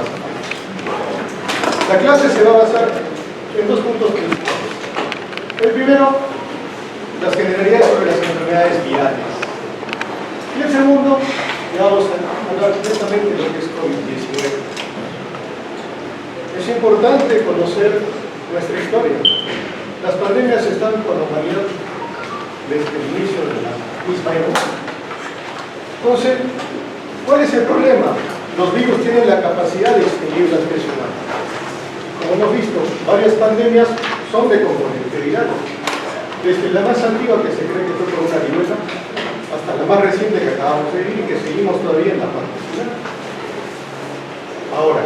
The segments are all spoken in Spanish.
más. La clase se va a basar en dos puntos principales. El primero, las generalidades sobre las enfermedades virales. Y el segundo, ya vamos a hablar directamente de lo que es COVID-19. Es importante conocer nuestra historia. Las pandemias están con la humanidad desde el inicio de la misma época. Entonces, ¿cuál es el problema? Los virus tienen la capacidad de extinguir la especie humana. Como hemos visto, varias pandemias son de componente viral. Desde la más antigua, que se cree que fue por una viruela, hasta la más reciente que acabamos de vivir y que seguimos todavía en la parte final. Ahora,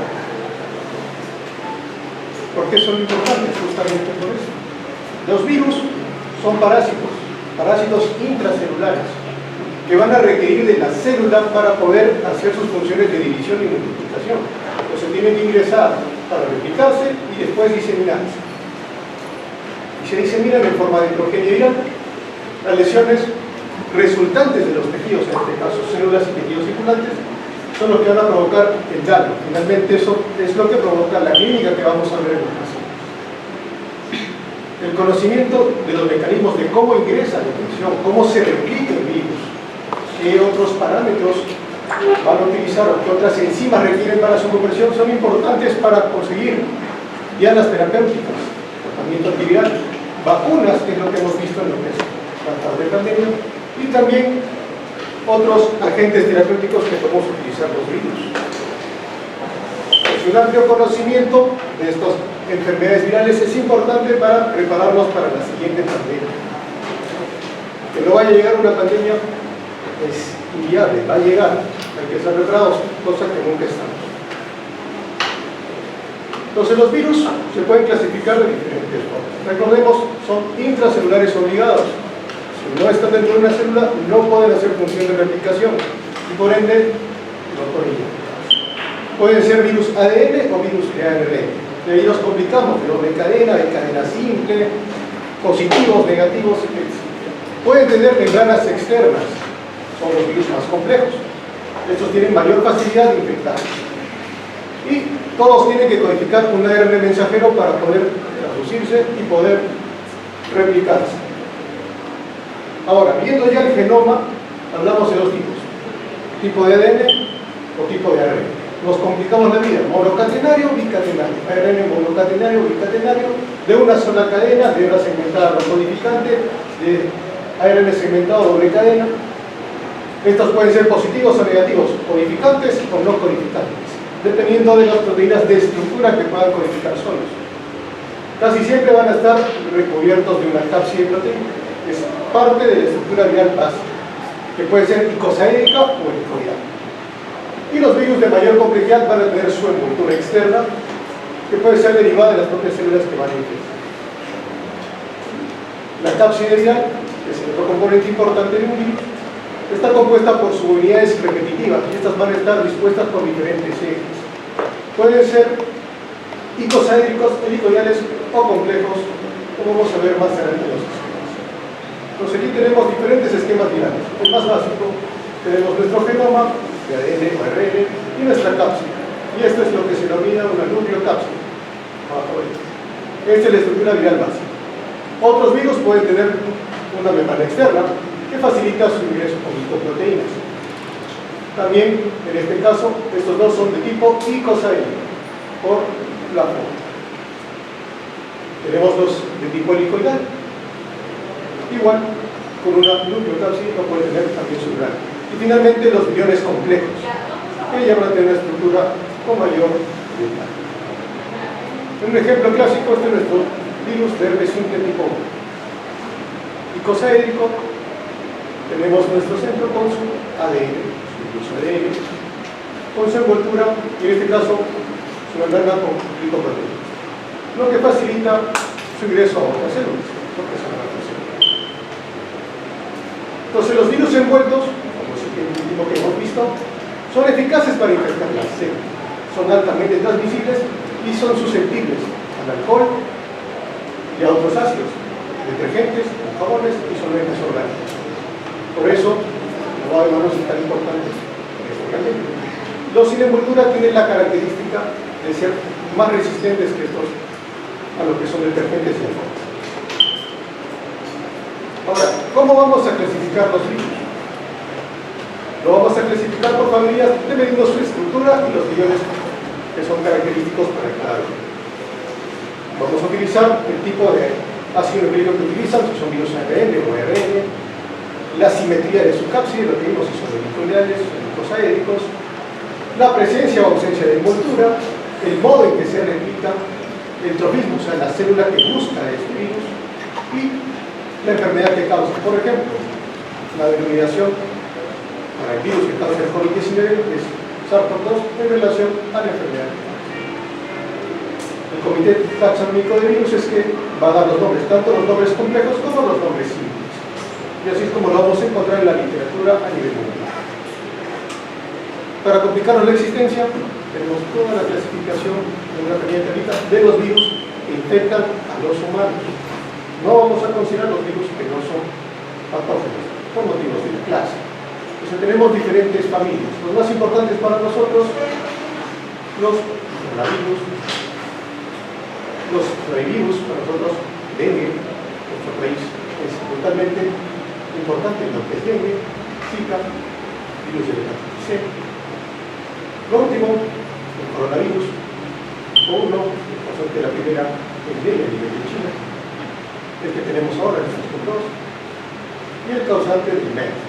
¿por qué son importantes? Justamente por eso. Los virus son parásitos intracelulares, que van a requerir de la célula para poder hacer sus funciones de división y multiplicación. Entonces tienen que ingresar para replicarse y después diseminarse. Y se diseminan en forma de progenie viral. Las lesiones resultantes de los tejidos, en este caso células y tejidos circulantes, son los que van a provocar el daño. Finalmente eso es lo que provoca la clínica que vamos a ver en los pacientes. El conocimiento de los mecanismos de cómo ingresa la infección, cómo se replica el virus, qué otros parámetros van a utilizar o qué otras enzimas requieren para su conversión, son importantes para conseguir dianas terapéuticas, tratamiento antiviral, vacunas, que es lo que hemos visto en lo que es tratar de pandemia, y también otros agentes terapéuticos que podemos utilizar los virus. Un amplio conocimiento de estas enfermedades virales es importante para prepararnos para la siguiente pandemia. Que no vaya a llegar una pandemia es inviable, va a llegar, hay que estar preparados, cosa que nunca estamos. Entonces los virus se pueden clasificar de diferentes formas. Recordemos, son intracelulares obligados. Si no están dentro de una célula, no pueden hacer función de replicación y por ende no pueden llegar. Pueden ser virus ADN o virus de ARN. De ahí nos complicamos, de cadena simple, positivos, negativos, etc. Pueden tener membranas externas, son los virus más complejos. Estos tienen mayor facilidad de infectar. Y todos tienen que codificar un ARN mensajero para poder traducirse y poder replicarse. Ahora, viendo ya el genoma, hablamos de dos tipos. Tipo de ADN o tipo de ARN. Nos complicamos la vida, monocatenario, bicatenario, ARN monocatenario, bicatenario, de una sola cadena, de una segmentada no codificante, de ARN segmentado doble cadena. Estos pueden ser positivos o negativos, codificantes o no codificantes, dependiendo de las proteínas de estructura que puedan codificar solos. Casi siempre van a estar recubiertos de una cápside proteína, que es parte de la estructura viral básica, que puede ser icosaédrica o helicoidal. Y los virus de mayor complejidad van a tener su envoltura externa, que puede ser derivada de las propias células que van a infectar. La cápside viral, que es el otro componente importante de un virus, está compuesta por subunidades repetitivas y estas van a estar dispuestas por diferentes ejes. Pueden ser icosaédricos, helicoidales o complejos, como vamos a ver más adelante en los esquemas. Entonces aquí tenemos diferentes esquemas virales. El más básico, tenemos nuestro genoma de ADN o ARN y nuestra cápside. Y esto es lo que se denomina una nucleocápside. Esta es la estructura viral básica. Otros virus pueden tener una membrana externa que facilita su ingreso con glicoproteínas. También, en este caso, estos dos son de tipo icosaédrico, por la forma. Tenemos dos de tipo helicoidal. Igual, con una nucleocápside no puede tener también su grano. Y finalmente los viriones complejos, que ya van a tener una estructura con mayor detalle. Un ejemplo clásico este es nuestro virus de herpes simple tipo 1. Icosaédrico, tenemos nuestro centro con su ADN, su ADN, con su envoltura, y en este caso su membrana con glicoproteínas, lo que facilita su ingreso a otras células, porque son otras células. Entonces los virus envueltos, el último que hemos visto, son eficaces para infectar las células, son altamente transmisibles y son susceptibles al alcohol y a otros ácidos, detergentes, jabones y solventes orgánicos. Por eso, el lavado de manos es tan importante en este ambiente. los sin envoltura tienen la característica de ser más resistentes que estos a lo que son detergentes y alcohol. Ahora, ¿cómo vamos a clasificar los virus? Lo vamos a clasificar por familias dependiendo de su estructura y los niveles que son característicos para cada uno. Vamos a utilizar el tipo de ácido nucleico que utilizan, si son virus ARN o ARN, la simetría de su cápside, lo que vimos si son helicoidales o helicosaédricos, la presencia o ausencia de envoltura, el modo en que se replica, el trofismo, o sea, la célula que busca este virus, y la enfermedad que causa. Por ejemplo, la denominación para el virus que causa el COVID-19 es SARS-CoV-2 en relación a la enfermedad que causa. El comité taxonómico de virus es que va a dar los nombres, tanto los nombres complejos como los nombres simples. Y así es como lo vamos a encontrar en la literatura a nivel mundial. Para complicarnos la existencia, tenemos toda la clasificación de una pequeña tablita de los virus que infectan a los humanos. No vamos a considerar los virus que no son patógenos, por motivos de la clase. Entonces tenemos diferentes familias. Los más importantes para nosotros, los coronavirus, los flavirus, para nosotros, dengue, nuestro país es totalmente importante en lo que es dengue, Zika, virus de la hepatitis C. Lo último, el coronavirus, o uno, que la primera epidemia a nivel de China, el que tenemos ahora, el SARS-CoV-2, y el causante del MERS.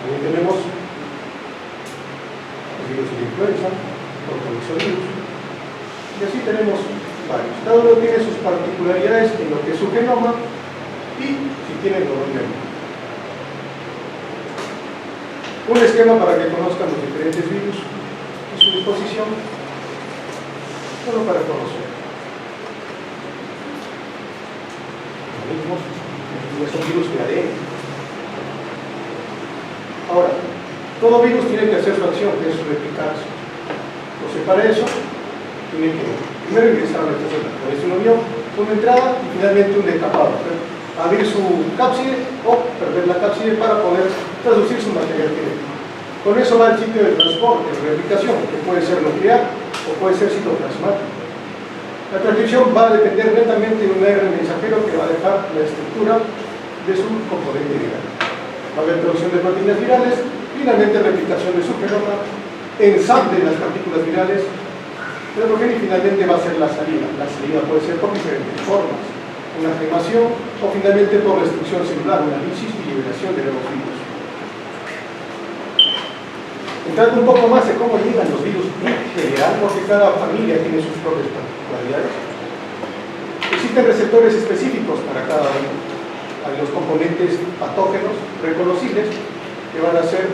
También tenemos los virus de la influenza, ortovirus, y así tenemos varios. Cada uno tiene sus particularidades en lo que es su genoma y si tiene el nombre. Un esquema para que conozcan los diferentes virus y su disposición, solo para conocer. Son virus de ADN. Ahora, todo virus tiene que hacer su acción, que es replicarse. Entonces, para eso, tiene que primero ingresar a nuestra célula, ponerse un avión, una entrada y finalmente un decapado. Abrir su cápside o perder la cápside para poder traducir su material genético. Con eso va el sitio de transporte, de replicación, que puede ser nuclear o puede ser citoplasmático. La transcripción va a depender netamente de un ARN mensajero que va a dejar la estructura de su componente viral. Va a haber producción de proteínas virales, finalmente replicación de su genoma, ensamble de las partículas virales, pero y finalmente va a ser la salida. La salida puede ser por diferentes formas, una cremación o finalmente por destrucción celular, una lisis y liberación de nuevos virus. Entrando un poco más de cómo llegan los virus en general, porque cada familia tiene sus propias particularidades. Existen receptores específicos para cada uno. Hay los componentes patógenos reconocibles que van a ser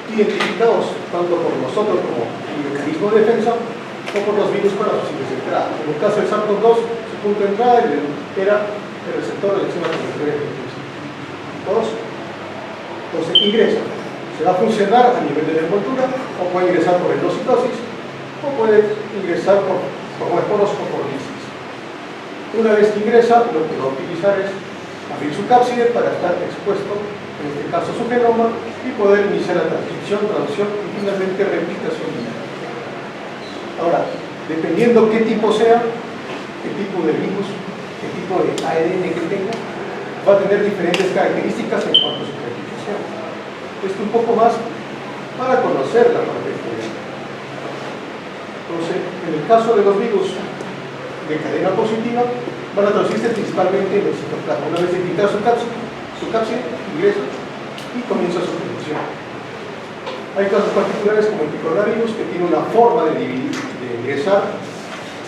identificados tanto por nosotros como el mecanismo de defensa o por los virus para sus sitios de entrada. En el caso del SARS-CoV-2, su punto de entrada era el receptor de la enzima transmembrana. Entonces ingresa. Se va a funcionar a nivel de la envoltura, o puede ingresar por endocitosis, o puede ingresar por esporos o por lisis. Una vez que ingresa, lo que va a utilizar es abrir su cápside para estar expuesto, en este caso su genoma, y poder iniciar la transcripción, traducción y finalmente replicación viral. Ahora, dependiendo qué tipo sea, qué tipo de virus, qué tipo de ARN que tenga, va a tener diferentes características en cuanto a su replicación. Esto un poco más para conocer la parte genética. Entonces, en el caso de los virus de cadena positiva, van a traducirse principalmente en el citoplasma. Una vez de quitar su cápside, ingresa y comienza su producción. Hay casos particulares como el coronavirus que tiene una forma de ingresar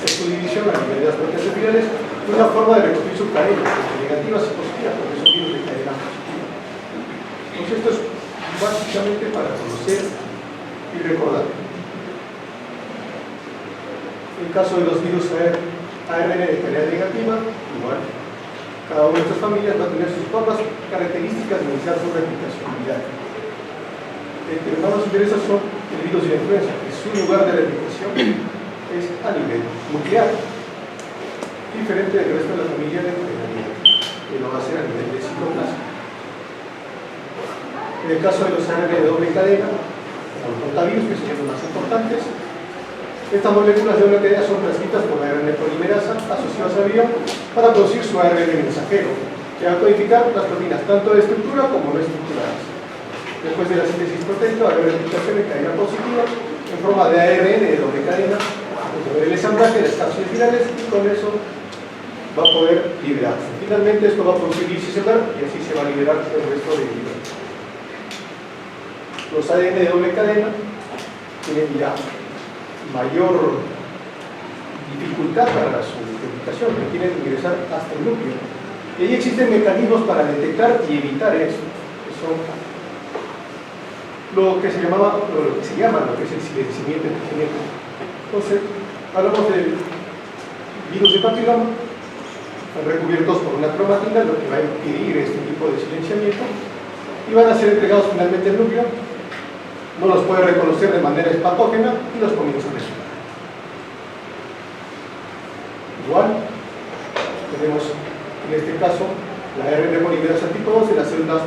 en su división a nivel de las proteínas virales y una forma de reconstruir su cadena, negativas y positivas, porque son virus de cadena positiva. Entonces, esto es básicamente para conocer y recordar. En el caso de los virus ARN de cadena negativa, igual, cada una de estas familias va a tener sus propias características de iniciar su replicación viral. El que más nos interesa son el virus de la influenza, que su lugar de replicación es a nivel nuclear, diferente del resto de la familia de cadena negativa, que lo va a hacer a nivel de citoplasma. En el caso de los ARN de doble cadena, los rotavirus, que serían los más importantes. Estas moléculas de una cadena son transcritas por la ARN polimerasa asociadas al guión para producir su ARN mensajero, que va a codificar las proteínas tanto de estructura como no estructuradas. Después de la síntesis proteica va a haber replicación en cadena positiva en forma de ARN de doble cadena, el ensamblaje de las cápsulas virales, y con eso va a poder liberarse. Finalmente esto va a producir lisis celular y así se va a liberar el resto de vida. Los ADN de doble cadena tienen ya mayor dificultad para su replicación, requieren ingresar hasta el núcleo. Y ahí existen mecanismos para detectar y evitar eso, que son lo que se llama lo que es el silenciamiento epigenético. Entonces, hablamos del virus de papiloma, están recubiertos por una cromatina, lo que va a impedir este tipo de silenciamiento, y van a ser entregados finalmente al núcleo. No los puede reconocer de manera patógena y los comienza a resonar. Igual, tenemos en este caso la ARN polimerasa tipo 2 de las células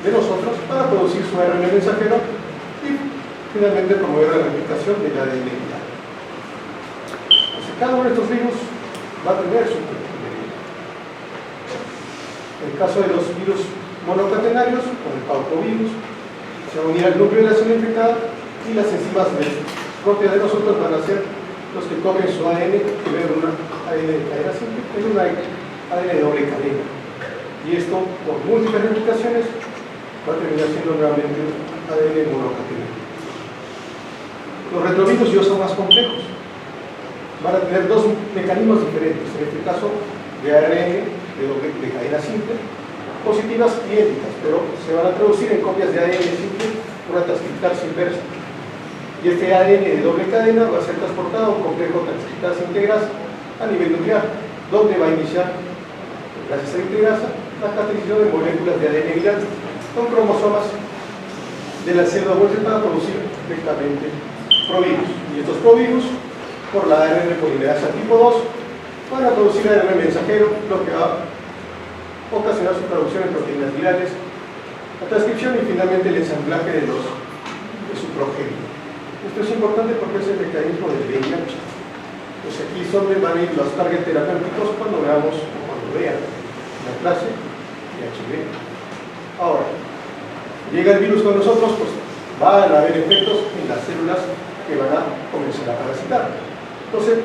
de nosotros para producir su ARN mensajero y finalmente promover la replicación del ADN viral. Entonces, cada uno de estos virus va a tener su peculiaridad. En el caso de los virus monocatenarios, con el paucovirus, se va a unir al núcleo de la célula infectada y las enzimas propias de nosotros van a ser los que cogen su ADN y ven una ADN de cadena simple en una ADN de doble cadena. Y esto, por múltiples replicaciones, va a terminar siendo nuevamente un ADN monocatenario. Los retrovirus ya son más complejos. Van a tener dos mecanismos diferentes, en este caso de ARN de cadena simple, positivas y éticas, pero se van a traducir en copias de ADN simple por la transcriptasa inversa. Y este ADN de doble cadena va a ser transportado a un complejo transcriptasa integrasa a nivel nuclear, donde va a iniciar, gracias a la integrasa, la catalización de moléculas de ADN viral con cromosomas de la célula Golgi para producir directamente provirus. Y estos provirus, por la ARN polimerasa tipo 2, van a producir ARN mensajero, lo que va ocasionar su traducción en proteínas virales, la transcripción y finalmente el ensamblaje de su progenie. Esto es importante porque es el mecanismo del VIH. Pues aquí es donde van a ir los target terapéuticos cuando veamos o cuando vean la clase de HIV. Ahora, llega el virus con nosotros, pues van a haber efectos en las células que van a comenzar a parasitar. Entonces,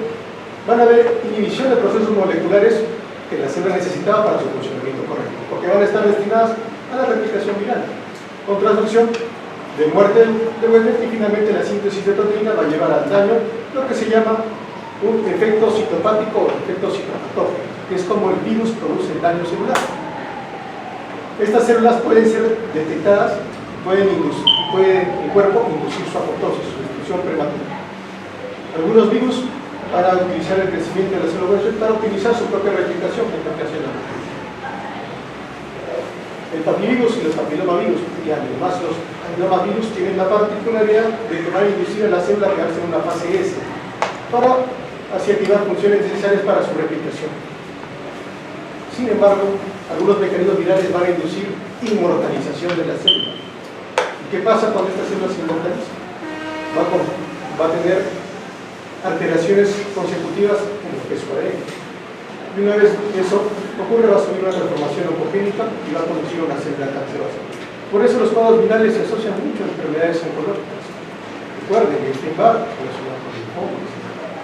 van a haber inhibición de procesos moleculares que la célula necesitaba para su funcionamiento correcto, porque van a estar destinadas a la replicación viral, con transducción de muerte de huésped y finalmente la síntesis de proteína va a llevar al daño, lo que se llama un efecto citopático o efecto citopatógeno, que es como el virus produce el daño celular. Estas células pueden ser detectadas, puede el cuerpo inducir su apoptosis, su destrucción prematura. Algunos virus para utilizar el crecimiento de la célula para optimizar su propia replicación que hace la proteína. El papivirus y los papilomavirus, y además los adenomavirus tienen la particularidad de que van a inducir a la célula a quedarse en una fase S para así activar funciones necesarias para su replicación. Sin embargo, algunos mecanismos virales van a inducir inmortalización de la célula. ¿Y qué pasa cuando esta célula se inmortaliza? Va a tener alteraciones consecutivas en lo que es su ADN. Y una vez eso ocurre, va a subir una transformación oncogénica y va a producir una célula cancerosa. Por eso los cuadros virales se asocian mucho a enfermedades oncológicas. Recuerden que este INVAR relacionado con linfomas,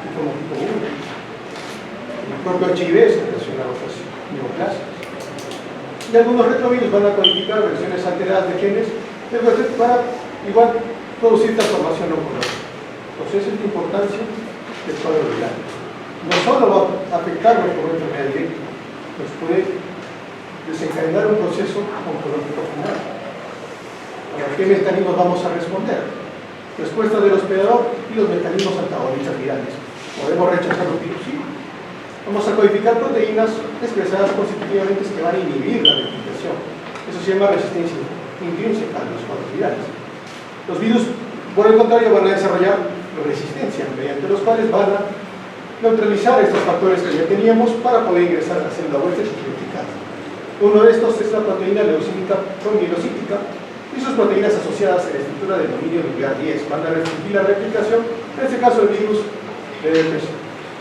tipo 1. El propio HIV es relacionado con neoplasias. Y algunos retrovirus van a codificar versiones alteradas de genes para igual producir transformación oncológica. Entonces, esa es la importancia del cuadro viral. No solo va a afectarnos por una enfermedad directa, nos puede desencadenar un proceso oncológico final. ¿A qué mecanismos vamos a responder? Respuesta del hospedador y los mecanismos antagonistas virales. ¿Podemos rechazar los virus? Sí. Vamos a codificar proteínas expresadas constitutivamente que van a inhibir la replicación. Eso se llama resistencia intrínseca a los cuadros virales. Los virus, por el contrario, van a desarrollar resistencia, mediante los cuales van a neutralizar estos factores que ya teníamos para poder ingresar a la célula huésped y replicar. Uno de estos es la proteína leucínica promilocítica, y sus proteínas asociadas en la estructura del dominio nuclear 10 van a restringir la replicación, en este caso el virus de herpes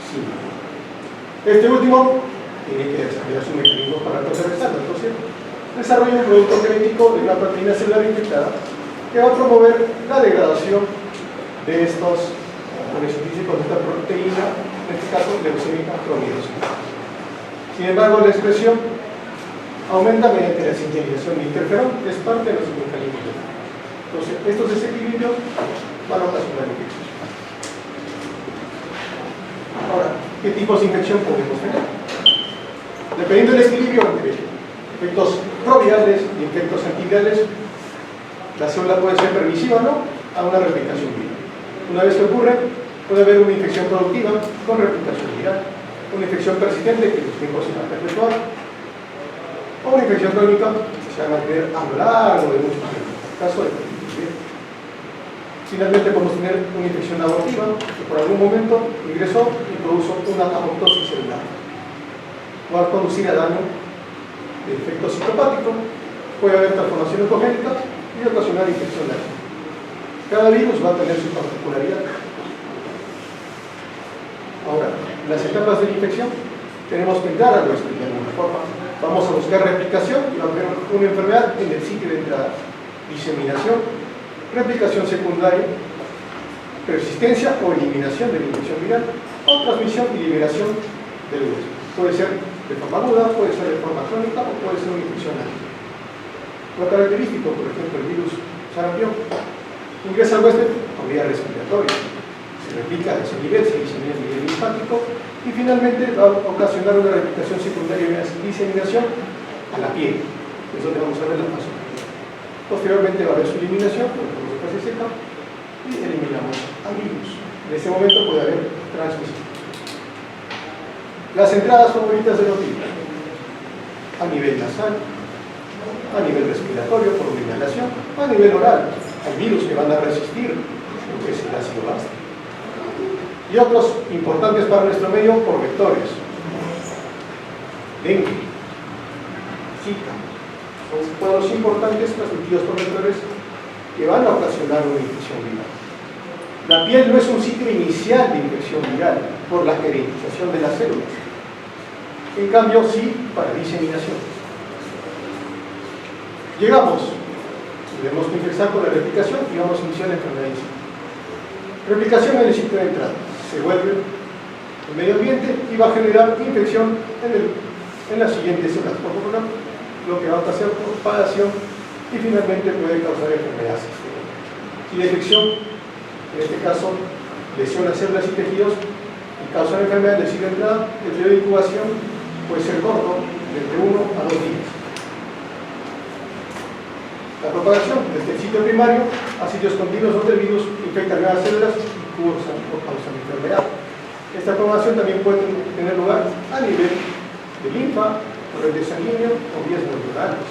simple. Este último tiene que desarrollar su mecanismo para contrarrestarlo, entonces desarrolla un producto genético de una proteína celular infectada que va a promover la degradación de estos físicos de esta proteína, en este caso leucémica promidosa. Sin embargo, la expresión aumenta mediante la sintetización de interferón, que es parte de los mecanismos. Entonces, estos desequilibrios van a ocasionar infección. Ahora, ¿qué tipos de infección podemos tener? Dependiendo del equilibrio entre efectos provirales y efectos antivirales, la célula puede ser permisiva o no a una replicación viral. Una vez que ocurre, puede haber una infección productiva con replicación viral, una infección persistente que los tiempos se va a perpetuar, o una infección crónica que se va a mantener a lo largo de mucho tiempo. Caso de finalmente podemos tener una infección abortiva que por algún momento ingresó y produjo una apoptosis celular. Va a conducir a daño de efecto citopático, puede haber transformaciones congénitas y ocasionar infección de ARN. Cada virus va a tener su particularidad. Ahora, en las etapas de la infección tenemos que entrar a nuestro de alguna forma. Vamos a buscar replicación y vamos a ver una enfermedad en el sitio de entrada. Diseminación, replicación secundaria, persistencia o eliminación de la infección viral, o transmisión y liberación del huésped. Puede ser de forma aguda, puede ser de forma crónica o puede ser una infección aguda. Lo característico, por ejemplo, el virus sarampión, ingresa al huésped por vía respiratoria, se replica a ese nivel, se disemina a nivel linfático y finalmente va a ocasionar una replicación secundaria y una diseminación a la piel, que es donde vamos a ver la fase. Posteriormente va a haber su eliminación, por ejemplo, fase seca, y eliminamos al virus. En ese momento puede haber transmisión. Las entradas favoritas de los virus: a nivel nasal, a nivel respiratorio por una inhalación, a nivel oral. Hay virus que van a resistir lo que es el ácido gástrico. Y otros importantes para nuestro medio por vectores. Dengue, Zika, son cuadros importantes transmitidos por vectores que van a ocasionar una infección viral. La piel no es un sitio inicial de infección viral por la queretización de las células. En cambio, sí para diseminación. Llegamos, debemos empezar con la replicación y vamos a iniciar la enfermedad en sí. Replicación en el sitio de entrada. Se vuelve el medio ambiente y va a generar infección en las siguientes células, por ejemplo, lo que va a hacer propagación y finalmente puede causar enfermedad sistémica. Si la infección, en este caso, lesiona células y tejidos y causa una enfermedad del sitio de entrada, el periodo de incubación puede ser corto, de entre 1 a 2 días. La propagación desde el sitio primario a sitios continuos donde el virus infecta nuevas células y cursan o causan enfermedad. Esta propagación también puede tener lugar a nivel de linfa, torrente sanguíneo o vías neuronales.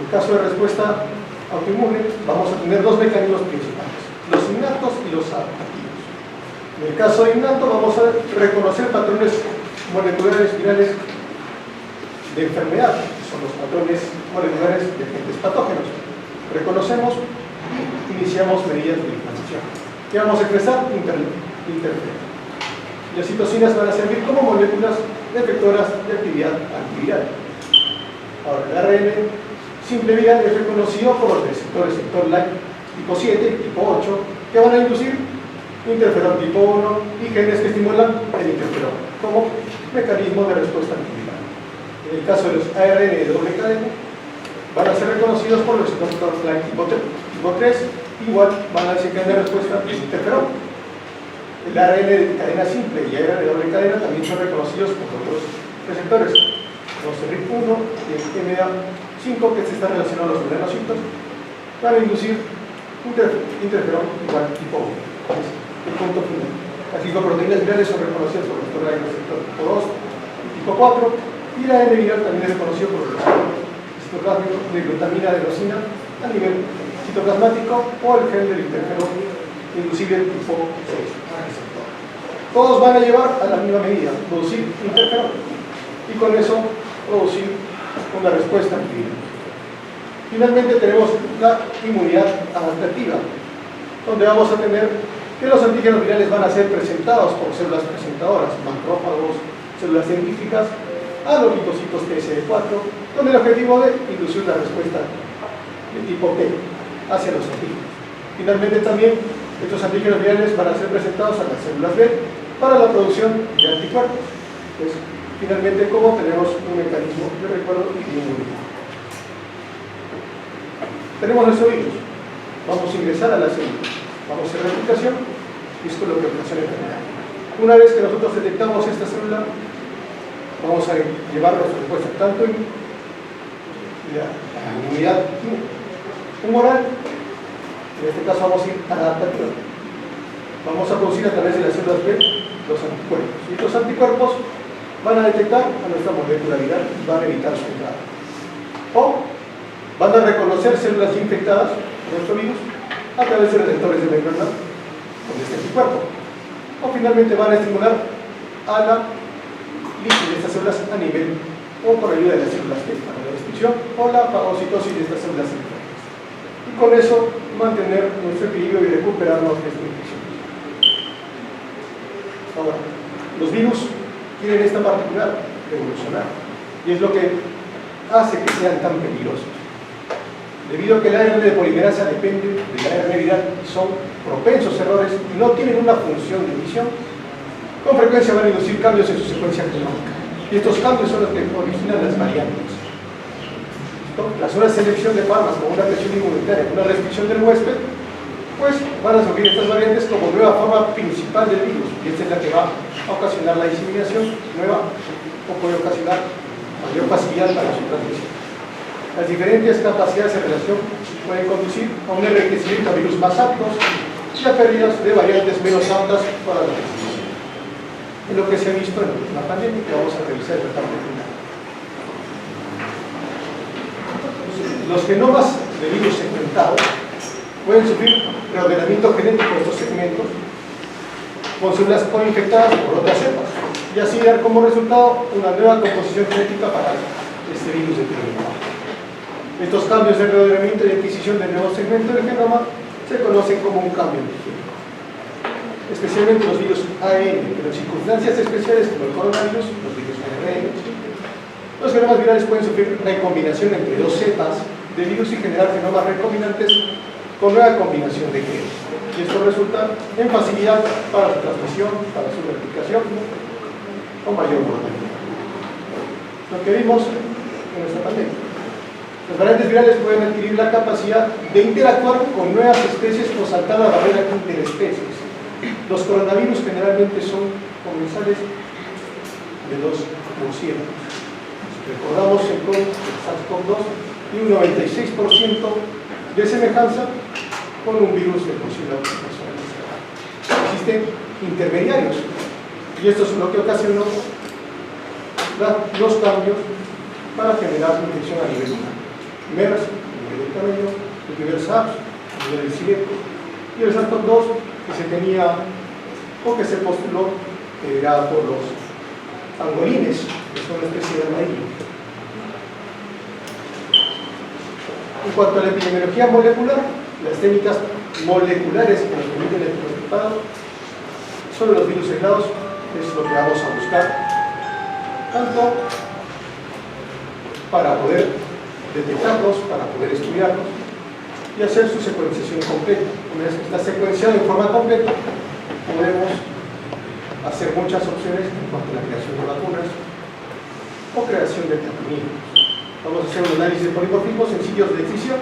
En caso de respuesta autoinmune, vamos a tener dos mecanismos principales: los innatos y los adaptativos. En el caso de innato, vamos a reconocer patrones moleculares virales de enfermedad, que son los patrones moleculares de agentes patógenos. Reconocemos y iniciamos medidas de inflamación. ¿Qué vamos a expresar? Interferón. Las citocinas van a servir como moléculas efectoras de actividad antiviral. Ahora, el ARN simple viral es reconocido por los receptores sector-like tipo 7, tipo 8, que van a inducir interferón tipo 1 y genes que estimulan el interferón como mecanismo de respuesta antiviral. En el caso de los ARN de doble cadena, van a ser reconocidos por los sector-like tipo 3, igual van a desencadenar respuesta al interferón. El ARN de cadena simple y ARN de doble cadena también son reconocidos por otros receptores, los RIP1 y el MA5, que se están relacionados a los melanocitos, van a inducir interferón igual tipo 1. Es el punto final. Las glicoproteínas virales son reconocidas por el receptor tipo 2 y tipo 4, y la ARN viral también es reconocido por el receptor citoplasmático de glutamina adenosina a nivel citoplasmático o el gen del interferón inducible tipo 6. Todos van a llevar a la misma medida, producir interferón, y con eso producir una respuesta antivirus. Finalmente tenemos la inmunidad adaptativa, donde vamos a tener que los antígenos virales van a ser presentados por células presentadoras, macrófagos, células científicas, a los linfocitos TSD4, con el objetivo de inducir la respuesta de tipo T hacia los antígenos. Finalmente también estos antígenos virales van a ser presentados a las células B para la producción de anticuerpos. Pues, finalmente, ¿cómo tenemos un mecanismo de recuerdo y de inmunidad? Tenemos nuestro virus, vamos a ingresar a la célula, vamos a hacer replicación y esto es lo que ocasiona enfermedad. Una vez que nosotros detectamos esta célula, vamos a llevar nuestra respuesta tanto en la inmunidad humoral, en este caso vamos a ir adaptativa. Vamos a producir a través de las células B los anticuerpos. Y estos anticuerpos van a detectar a nuestra molécula viral y van a evitar su entrada. O van a reconocer células infectadas por nuestro virus a través de receptores de membrana con este anticuerpo. O finalmente van a estimular a la lisis de estas células a nivel o por ayuda de las células T para la destrucción o la fagocitosis de estas células infectadas. Y con eso mantener nuestro equilibrio y recuperarnos de esta infección. Ahora, los virus tienen esta particularidad de evolucionar y es lo que hace que sean tan peligrosos. Debido a que el ARN de polimerasa depende del ARN viral y son propensos a errores y no tienen una función de edición, con frecuencia van a inducir cambios en su secuencia genómica. Y estos cambios son los que originan las variantes. Tras una selección de fármacos, una presión inmunitaria, una restricción del huésped, pues van a surgir estas variantes como nueva forma principal del virus, y esta es la que va a ocasionar la diseminación nueva o puede ocasionar mayor facilidad para su transmisión. Las diferentes capacidades de relación pueden conducir a un enriquecimiento a virus más aptos y a pérdidas de variantes menos aptas para la transmisión. Es lo que se ha visto en la pandemia que vamos a revisar en la parte final. Los genomas de virus segmentados pueden sufrir reordenamiento genético de estos segmentos con células coinfectadas por otras cepas y así dar como resultado una nueva composición genética para este virus de telegrama. Estos cambios de reordenamiento y adquisición de nuevos segmentos del genoma se conocen como un cambio genético. Especialmente los virus ARN, pero en circunstancias especiales como el coronavirus, los virus ARN, los genomas virales pueden sufrir recombinación entre dos cepas de virus y generar genomas recombinantes con nueva combinación de genes. Y esto resulta en facilidad para su transmisión, para su replicación o mayor mortalidad. Lo que vimos en nuestra pandemia. Las variantes virales pueden adquirir la capacidad de interactuar con nuevas especies o saltar la barrera interespecies. Los coronavirus generalmente son comensales de los murciélagos. Recordamos el SARS-CoV-2 y un 96% de semejanza con un virus de murciélago. Existen intermediarios y esto es lo que ocasionó los cambios para generar infección a nivel humano. MERS, a nivel del cabello, el primer SARS, a nivel del ciego, y el SARS-CoV-2 que se tenía o que se postuló que era por los pangolines, que son una especie de armadillo. En cuanto a la epidemiología molecular, las técnicas moleculares que nos permiten el prototipo sobre los virus aislados es lo que vamos a buscar, tanto para poder detectarlos, para poder estudiarlos y hacer su secuenciación completa. Una vez que está secuenciado en forma completa, podemos hacer muchas opciones en cuanto a la creación de vacunas o creación de tratamientos. Vamos a hacer un análisis de polimorfismos en sitios de excisión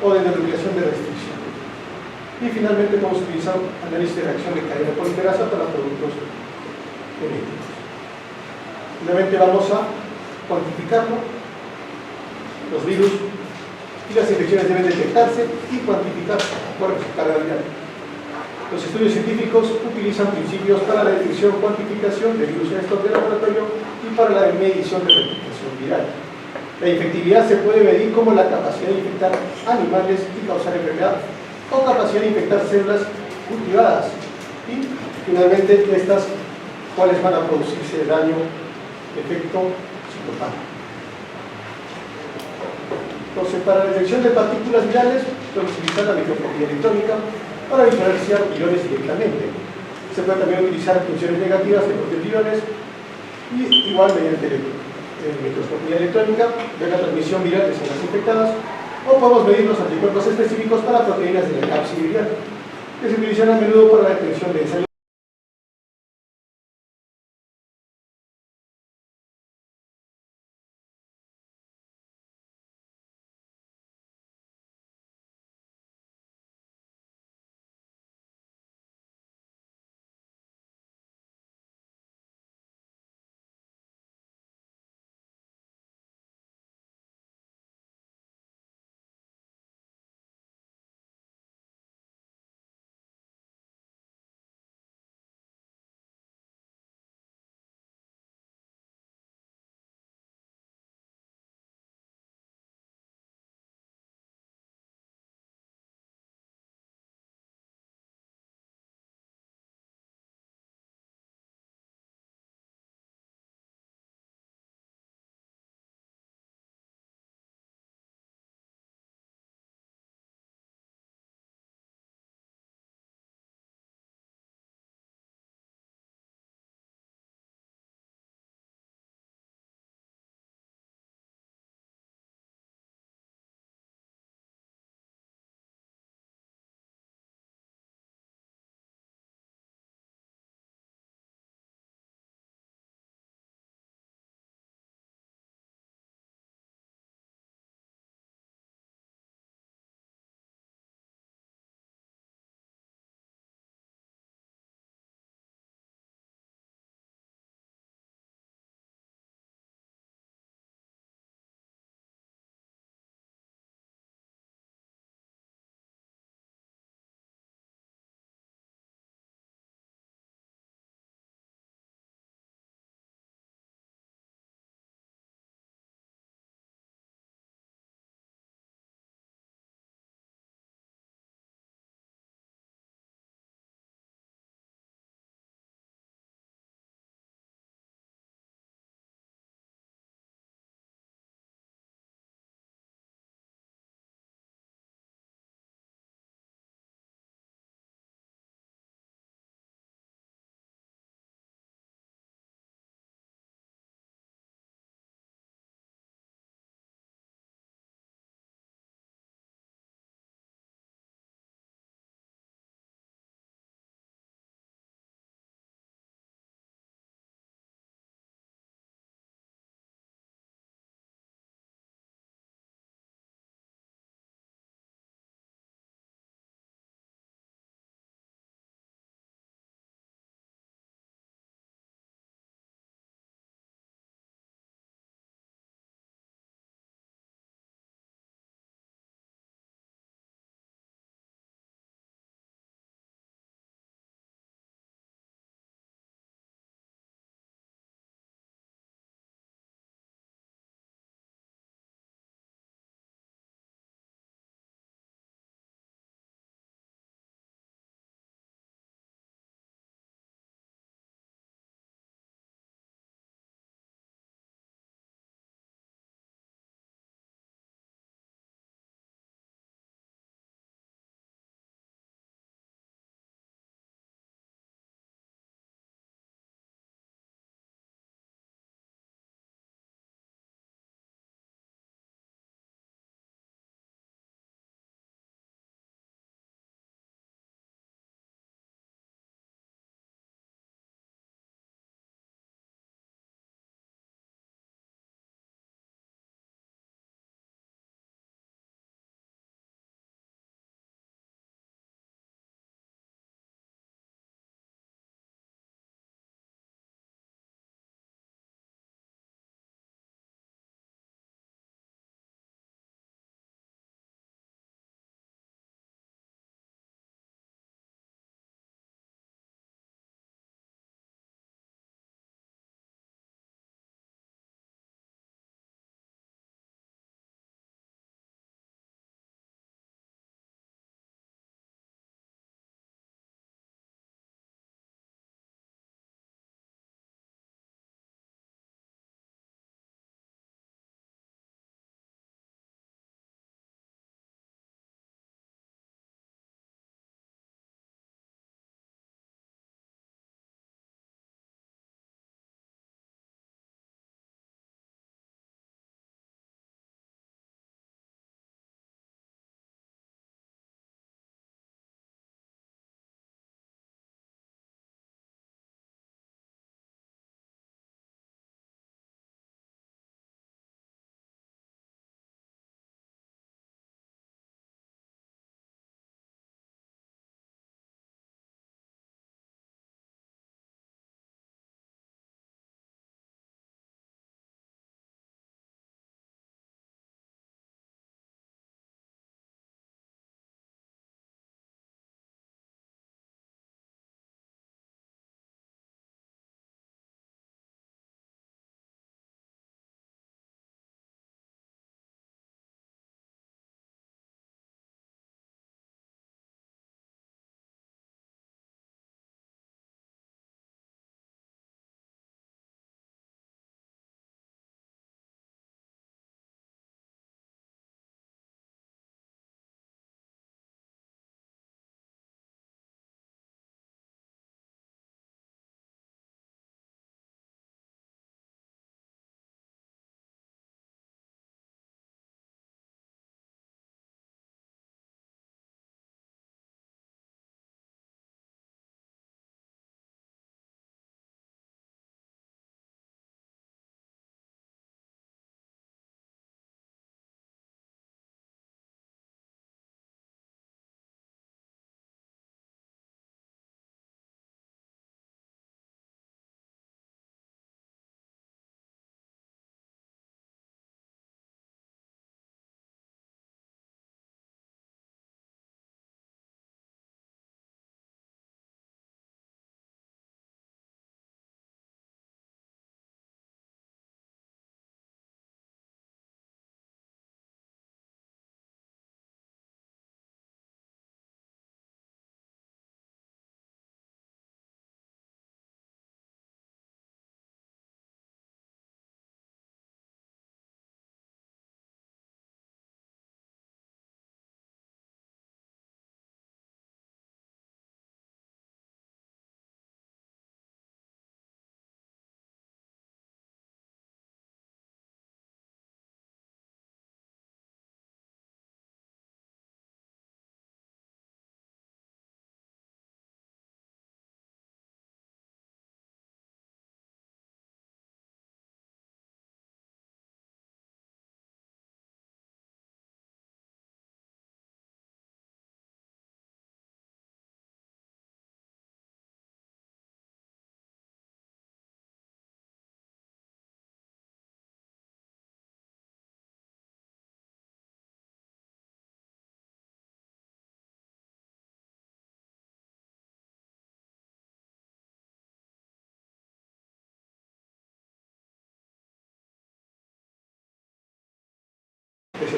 o de denominación de restricción. Y finalmente vamos a utilizar análisis de reacción de cadena polimerasa para productos genéticos. Finalmente vamos a cuantificarlo. Los virus y las infecciones deben detectarse y cuantificarse por su carga viral. Los estudios científicos utilizan principios para la detección y cuantificación de virus en estos de laboratorio y para la medición de replicación viral. La infectividad se puede medir como la capacidad de infectar animales y causar enfermedad o capacidad de infectar células cultivadas y finalmente estas cuáles van a producirse daño, efecto citopático. Entonces, para la detección de partículas virales, podemos utilizar la microscopía electrónica para diferenciar iones directamente. Se puede también utilizar funciones negativas en los iones y igual mediante microscopía electrónica ver la transmisión viral de células infectadas, o podemos medir los anticuerpos específicos para proteínas de la cápside viral, que se utilizan a menudo para la detección de ensayos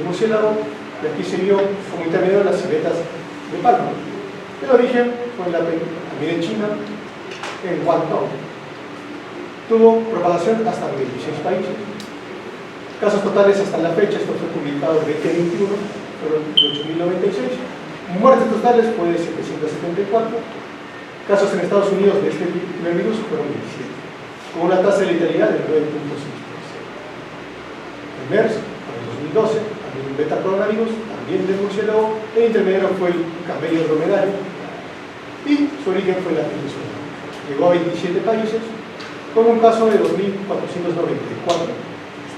murciélago, y aquí se vio como intermedio las civetas de palma. El origen fue también en China, en Guangdong. Tuvo propagación hasta 26 países. Casos totales hasta la fecha, esto fue publicado en 2021, fueron 8.096. Muertes totales fue de 774. Casos en Estados Unidos de este primer virus fueron 17, con una tasa de letalidad del 9.6%. El MERS, en el 2012, también un beta-coronavirus, también del murciélago. El intermedio fue el camello dromedario y su origen fue la península. Llegó a 27 países, con un caso de 2.494 hasta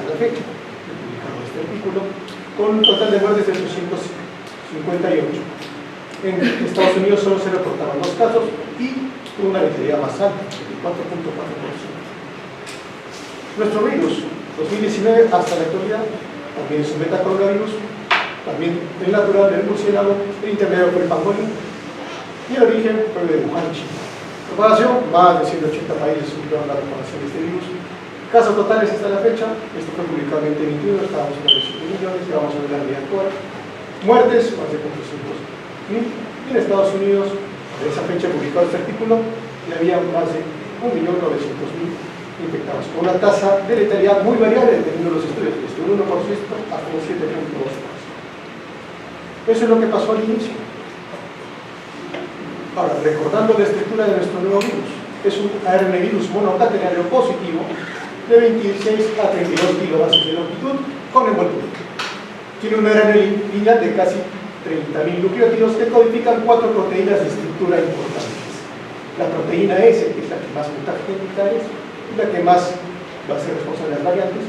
la fecha, publicado este artículo, con un total de muertes de 858. En Estados Unidos solo se reportaron 2 casos y tuvo una letalidad más alta, de 4.4%. Nuestro virus, 2019 hasta la actualidad, también es un metacoronavirus, también el natural del murciélago, el intermedio fue el pangolín y el origen fue de Wuhan, China. Propagación, más de 180 países sufrieron la propagación de este virus. Casos totales hasta la fecha, esto fue publicado en 2021, estábamos en los 7 millones, ya vamos a ver la realidad actual. Muertes, más de 400.000. Y en Estados Unidos, a esa fecha publicado este artículo, ya había más de 1.900.000 infectados, con una tasa de letalidad muy variable dependiendo de los estudios, desde un 1% hasta un 7.2%. Eso es lo que pasó al inicio. Ahora, recordando la estructura de nuestro nuevo virus, es un ARN virus monocatenario positivo de 26 a 32 kilobases de longitud con envoltura. Tiene una ARN lineal de casi 30.000 nucleótidos que codifican 4 proteínas de estructura importantes. La proteína S, que es la que más mutagénica es, y la que más va a ser responsable de las variantes,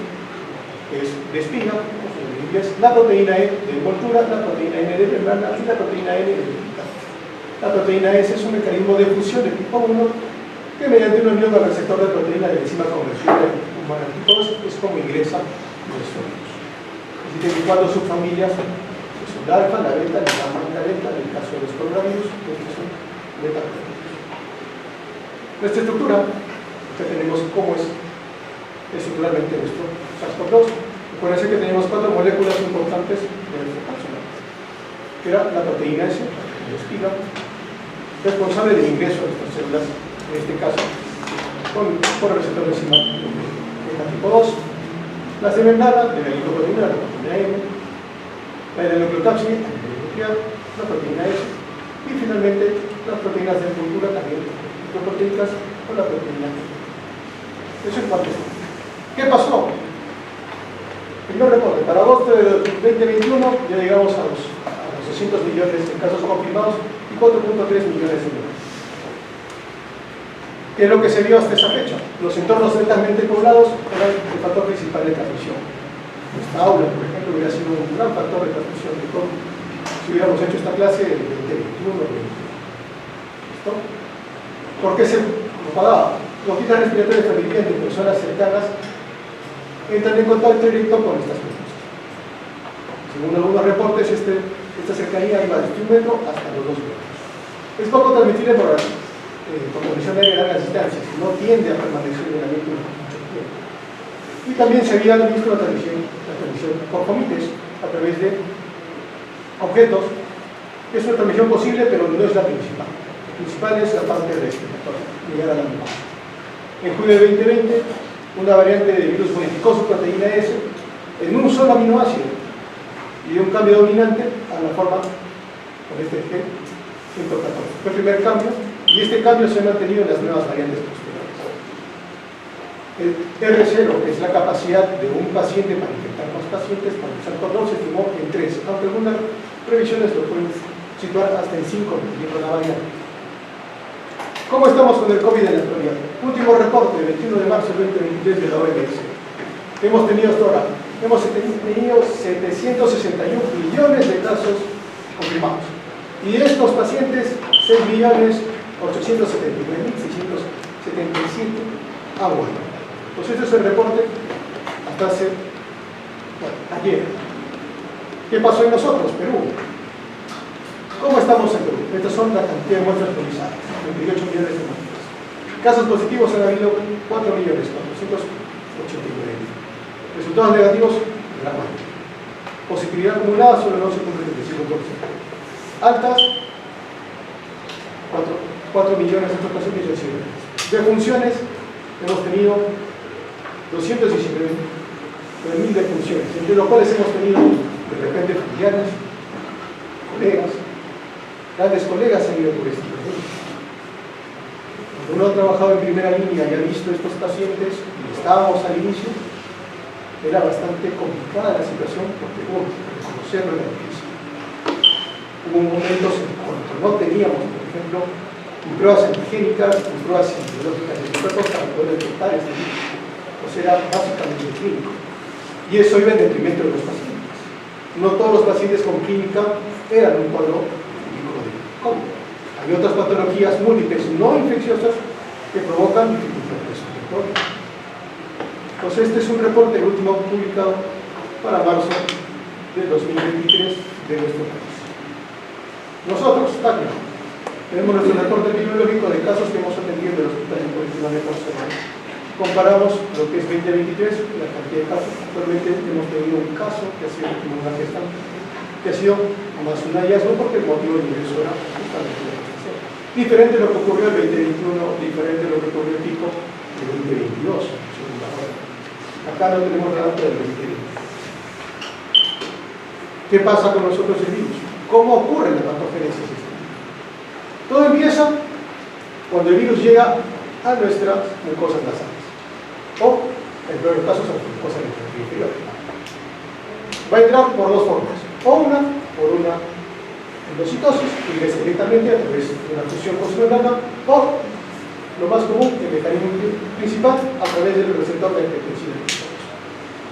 es de espiga, en inglés, la proteína E de envoltura, la proteína N de membrana y la proteína N de duplicado. La proteína S es un mecanismo de fusión de tipo 1 que mediante una unión al receptor de proteína de la enzima convertible humana tipo 2 es como ingresa nuestro virus. Así que cuatro subfamilias son la alfa, la beta, la gamma y la delta. En el caso de los coronavirus, estos son beta coronavirus. Nuestra estructura, que tenemos cómo es estructuralmente nuestro SARS-CoV-2. Recuerden que tenemos 4 moléculas importantes de nuestro cápsula, que era la proteína S, la espiga, responsable del ingreso de nuestras células, en este caso, por el receptor de enzima tipo 2, las de membrana, de la glicoproteína, la proteína M, la de la nucleotápside, a nivel nuclear, la proteína S, y finalmente las proteínas de envoltura, también proteicas, o la proteína M. Eso es parte. ¿Qué pasó? Primer reporte, para agosto de 2021 ya llegamos a los 200 millones de casos confirmados y 4.3 millones de muertes. ¿Qué es lo que se vio hasta esa fecha? Los entornos altamente poblados eran el factor principal de transmisión. Nuestra aula, por ejemplo, hubiera sido un gran factor de transmisión de COVID si hubiéramos hecho esta clase en 2021 o 2022. ¿Listo? ¿Por qué se propagaba? Los virus respiratorios familiares de personas cercanas entran en contacto directo con estas personas. Según algunos reportes, esta cercanía iba desde 1 metro hasta los 2 metros. Es poco transmitible por condición de largas distancias, no tiende a permanecer en el ambiente mucho tiempo. Y también se había visto la transmisión por fomites a través de objetos. Es una transmisión posible, pero no es la principal. La principal es la parte respiratoria, llegar a la mucosa. En julio de 2020, una variante de virus modificó su proteína S en un solo aminoácido y dio un cambio dominante a la forma con este gen 114. Fue el primer cambio y este cambio se ha mantenido en las nuevas variantes posteriores. El R0, que es la capacidad de un paciente para infectar más pacientes, para el SARS-CoV-2 se estimó en 3, aunque algunas previsiones lo pueden situar hasta en 5, dependiendo de la variante. ¿Cómo estamos con el COVID en la actualidad? Último reporte, 21 de marzo de 2023 de la OMS. Hemos tenido hasta ahora, hemos tenido 761 millones de casos confirmados. Y de estos pacientes, 6.879.677 han muerto. Pues este es el reporte hasta hace, ayer. ¿Qué pasó en nosotros, Perú? ¿Cómo estamos en Perú? Estas son la cantidad de muestras realizadas, 28 millones de muestras. Casos positivos han habido 4.489.000. Resultados negativos, la mayoría. Positividad acumulada solo el 11,35%. Altas, 4.700.000. De funciones, hemos tenido 219.000 de funciones, entre los cuales hemos tenido de repente familiares, colegas, grandes colegas han ido por este camino. Cuando uno ha trabajado en primera línea y ha visto estos pacientes, y estábamos al inicio, era bastante complicada la situación porque reconocerlo era difícil. Hubo momentos en cuando no teníamos, por ejemplo, pruebas antigénicas, pruebas biológicas de cuerpos para poder detectar este virus. O sea, era básicamente clínico. Y eso iba en detrimento de los pacientes. No todos los pacientes con clínica eran un cuadro clínico de COVID. Hay otras patologías múltiples no infecciosas que provocan dificultad respiratoria. Entonces, este es un reporte, el último publicado para marzo del 2023 de nuestro país. Nosotros, TACNA, tenemos nuestro reporte epidemiológico de casos que hemos atendido en el Hospital Interinstitucional de Barcelona. Comparamos lo que es 2023, la cantidad de casos. Actualmente hemos tenido un caso que ha sido una gestante, que ha sido más un hallazgo porque el motivo de ingreso era justamente la gestación. Diferente a lo que ocurrió el 2021, diferente a lo que ocurrió el pico del 2022, según la hora. Acá no tenemos datos del 2020. ¿Qué pasa con nosotros el virus? ¿Cómo ocurre la patogénesis sistémica? Todo empieza cuando el virus llega a nuestras mucosas nasales o, en peor casos, a las mucosas inferiores. Va a entrar por dos formas, o por una endocitosis, que ingresa directamente a través de una fusión con su membrana, o, lo más común, el mecanismo principal, a través del receptor de angiotensina.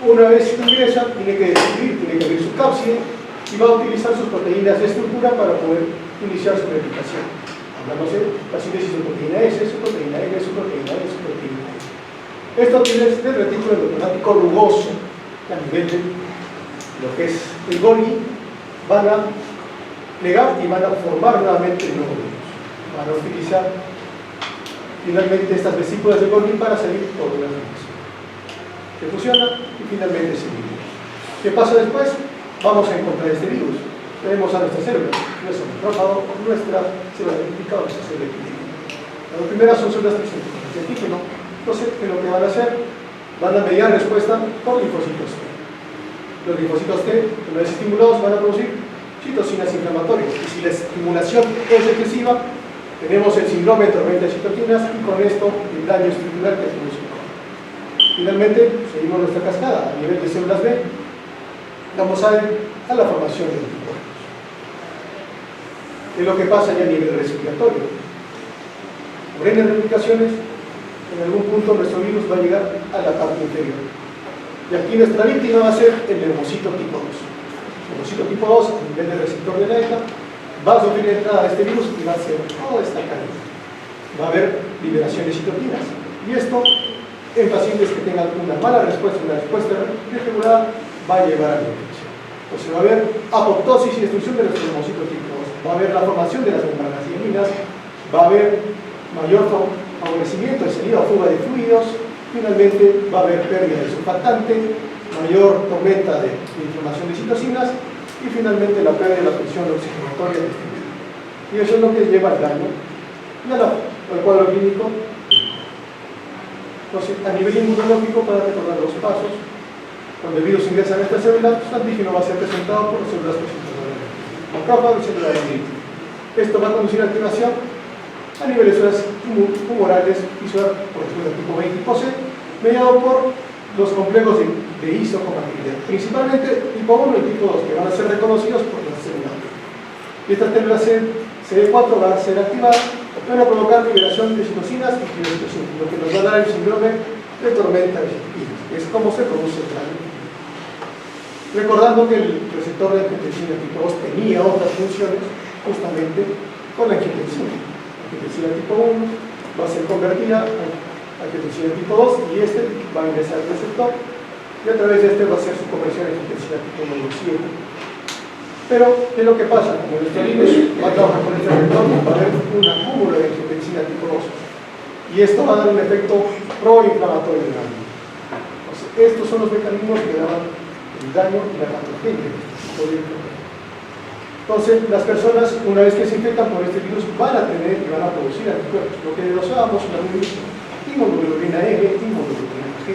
Una vez que ingresa, tiene que abrir su cápside y va a utilizar sus proteínas de estructura para poder iniciar su replicación. Hablamos de la síntesis de proteína S, su proteína L, su proteína E, su proteína E. Esto tiene el retículo endoplasmático rugoso, que a nivel de lo que es el Golgi, van a plegar y van a formar nuevamente el nuevo virus. Van a utilizar finalmente estas vesículas de Golgi para salir por una replicación. Se fusiona y finalmente se divide. ¿Qué pasa después? Vamos a encontrar este virus. Tenemos a nuestras células, nuestro macrófago, nuestra célula replicada, nuestra célula epidémica. Las primeras son células tricentígenas de antígeno. Entonces, ¿qué es lo que van a hacer? Van a mediar respuesta por linfocitos T. Los linfocitos T, una vez estimulados, van a producir citocinas inflamatorias. Y si la estimulación es excesiva, tenemos el síndrome de tormenta de citoquinas y con esto el daño estructural que produce. Finalmente, seguimos nuestra cascada a nivel de células B. Vamos a la formación de anticuerpos. ¿Qué es lo que pasa ya a nivel respiratorio? Por N replicaciones, en algún punto nuestro virus va a llegar a la parte inferior. Y aquí nuestra víctima va a ser el neumocito tipo 2. El neumocito tipo 2, a nivel del receptor de la ECA, va a sufrir la entrada de este virus y va a hacer toda esta cadena. Va a haber liberación de citoquinas. Y esto, en pacientes que tengan una mala respuesta, una respuesta irregular, va a llevar a la infección. Entonces va a haber apoptosis y destrucción de nuestros neumocitos tipo 2. Va a haber la formación de las membranas hialinas, va a haber mayor favorecimiento de salida o fuga de fluidos, finalmente va a haber pérdida de surfactante, mayor tormenta de inflamación de citocinas y finalmente la pérdida de la función oxigenatoria de este virus. Y eso es lo que lleva al daño y al cuadro clínico. Entonces, a nivel inmunológico, para recordar los pasos, cuando el virus ingresa en esta célula, su antígeno va a ser presentado por las células presentadoras, macrófagos y células de dendritos. Esto va a conducir a activación a nivel de células tumorales y células por ejemplo tipo B y tipo C, mediado por los complejos de histocompatibilidad, principalmente tipo 1 y tipo 2, que van a ser reconocidos por las células. Y esta célula CD4 va a ser activada, van a provocar liberación de citocinas y fibrocitocinas, lo que nos va a dar el síndrome de tormenta de citocinas, que es cómo se produce el daño. Recordando que el receptor de angiotensina tipo 2 tenía otras funciones, justamente con la angiotensina. La angiotensina tipo 1 va a ser convertida a angiotensina tipo 2 y este va a ingresar al receptor y a través de este va a ser su conversión a angiotensina tipo 7. Pero, ¿qué es lo que pasa? Como nuestro virus va a trabajar con este receptor, va a haber un acúmulo de angiotensina tipo 2 y esto va a dar un efecto proinflamatorio en el organismo. Entonces, estos son los mecanismos que daban el daño y la patogenia. Entonces, las personas, una vez que se infectan por este virus, van a tener y van a producir anticuerpos. Lo que desglosamos en la inmunoglobulina E, inmunoglobulina G,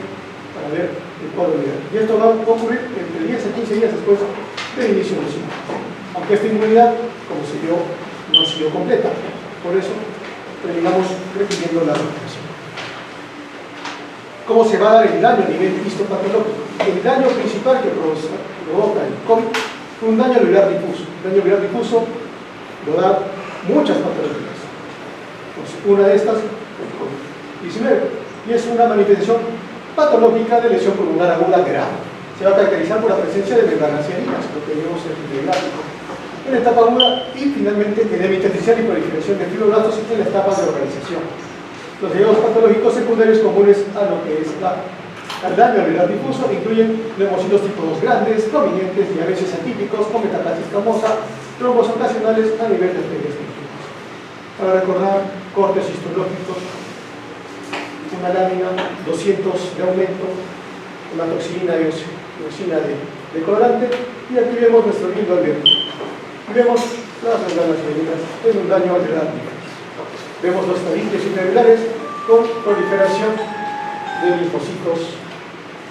para ver el cuadro viral. Y esto va a ocurrir entre 10 a 15 días después del inicio del síntomas. Aunque esta inmunidad, como se vio, no ha sido completa. Por eso, terminamos requiriendo la vacunación. ¿Cómo se va a dar el daño a nivel histopatológico? El daño principal que provoca el COVID es un daño alveolar difuso. El daño alveolar difuso lo da muchas patologías. Pues una de estas es el COVID-19 y es una manifestación patológica de lesión pulmonar aguda grave. Se va a caracterizar por la presencia de membranas ciánicas, lo que vemos en el gráfico, en la etapa aguda y finalmente edema intersticial y proliferación de fibroblastos en la etapa de organización. Los hallazgos patológicos secundarios comunes a lo que es el daño alveolar difuso incluyen neumocitos tipo 2 grandes, prominentes y a veces atípicos, con metaplasia escamosa, trombos ocasionales a nivel de arterias líquidas. Para recordar, cortes histológicos, una lámina, 200 de aumento, una toxina de colorante, y aquí vemos nuestro lindo alveolo. Y vemos las membranas ciánicas en un daño alveolar difuso. Vemos los tabiques interalveolares con proliferación de linfocitos,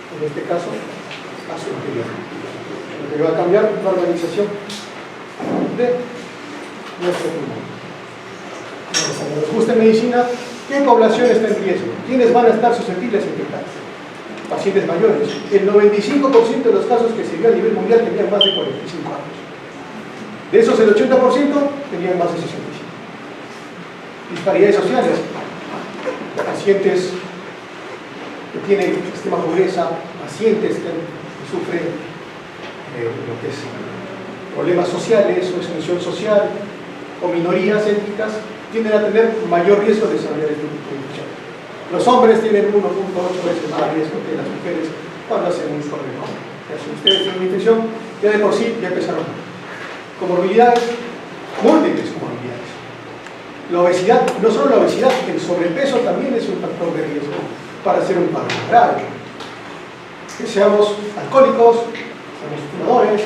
en este caso, a su interior. Lo que va a cambiar la organización de nuestro pulmón. Cuando nos gusta en medicina, ¿qué población está en riesgo? ¿Quiénes van a estar susceptibles a infectarse? Pacientes mayores. El 95% de los casos que se vio a nivel mundial tenían más de 45 años. De esos, el 80% tenían más de 65. Disparidades sociales, pacientes que tienen extrema pobreza, pacientes que sufren lo que es problemas sociales o exclusión social o minorías étnicas, tienden a tener mayor riesgo de desarrollar este tipo de infección. Los hombres tienen 1.8 veces más riesgo que las mujeres cuando hacen un correo. Si ustedes tienen una infección, ya de por sí ya empezaron comorbilidades, múltiples comorbilidades. La obesidad, no solo la obesidad, el sobrepeso también es un factor de riesgo para hacer un paro grave. Que seamos alcohólicos, seamos fumadores,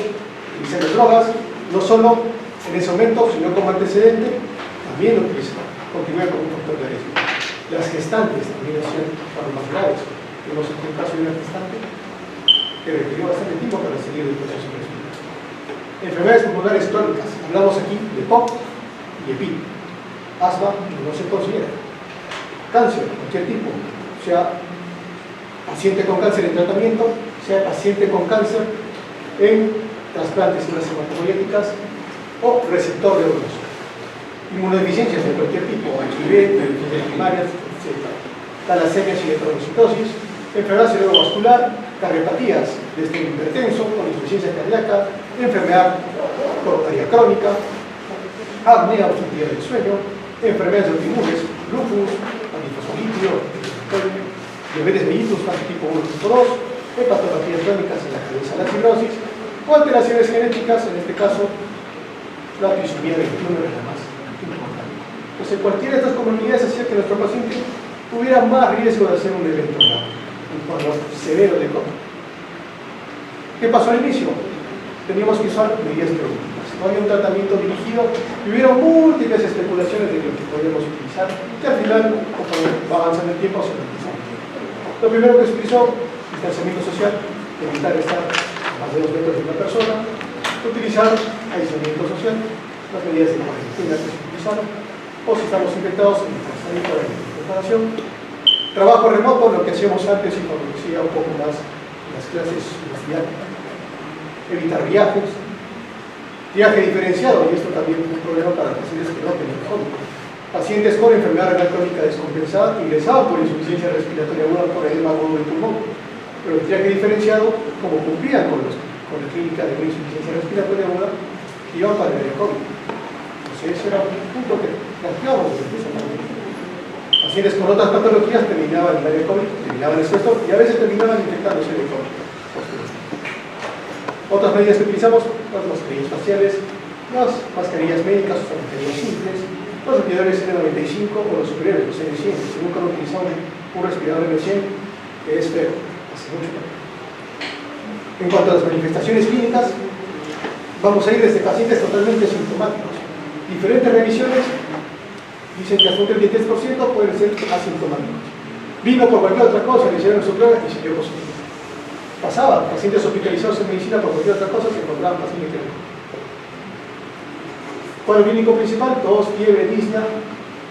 utilicemos drogas, no solo en ese momento, sino como antecedente, también lo utilizan, continúan como un factor de riesgo. Las gestantes también hacían paros más graves. Tenemos aquí un caso de una gestante que requirió bastante tiempo para salir del proceso respiratorio. Enfermedades pulmonares crónicas, hablamos aquí de POC y EPI. Asma no se considera. Cáncer, cualquier tipo, sea paciente con cáncer en tratamiento, sea paciente con cáncer en trasplantes y hematopoyéticas o receptor de órganos. Inmunodeficiencias de cualquier tipo, HIV, deficiencias primarias, etc. Talasemias y eritrocitosis, enfermedad cerebrovascular, cardiopatías, desde el hipertenso con insuficiencia cardíaca, enfermedad coronaria crónica, apnea obstructiva del sueño, enfermedades autoinmunes, lupus, antifosfolípido, diabetes mellitus, tipo 1 tipo 2, hepatopatías crónicas en la cabeza, la cirrosis, o alteraciones genéticas, en este caso, la trisomía 21 es la más importante. Entonces, cualquiera de estas comorbilidades hacía que nuestro paciente tuviera más riesgo de hacer un evento grave, un cuadro severo de COVID. ¿Qué pasó al inicio? Teníamos que usar medidas preventivas. No había un tratamiento dirigido y hubieron múltiples especulaciones de lo que podíamos utilizar, que al final, conforme va avanzando el tiempo, se utiliza. Lo primero que se utilizó, distanciamiento social, evitar estar a más de 2 metros de una persona, utilizar aislamiento social, las medidas de cuarentena que se utilizaron, o si estamos infectados, en para la preparación. Trabajo remoto, lo que hacíamos antes y favorecía un poco más las clases didácticas. Evitar viajes, viaje diferenciado, y esto también es un problema para pacientes que no tienen COVID. Pacientes con enfermedad renal crónica descompensada ingresaban por insuficiencia respiratoria aguda por edema agudo del pulmón, pero el viaje diferenciado, como cumplían con la clínica de insuficiencia respiratoria aguda, iban para el COVID. Entonces ese era un punto que planteábamos desde ese momento. Pacientes con otras patologías terminaban en el área COVID, terminaban el suesto y a veces terminaban infectándose de COVID. Otras medidas que utilizamos, las mascarillas faciales, las mascarillas médicas o mascarillas simples, los respiradores N95 o los superiores, los N100. Si nunca han utilizado un respirador N100, que es feo, hace mucho tiempo. En cuanto a las manifestaciones clínicas, vamos a ir desde pacientes totalmente sintomáticos. Diferentes revisiones dicen que hasta un 33% pueden ser asintomáticos. Vino por cualquier otra cosa, le hicieron su prueba y se dio positivo. Pasaba, pacientes hospitalizados en medicina por cualquier otra cosa se encontraban pacientes que cuadro clínico principal, tos, fiebre, disnea,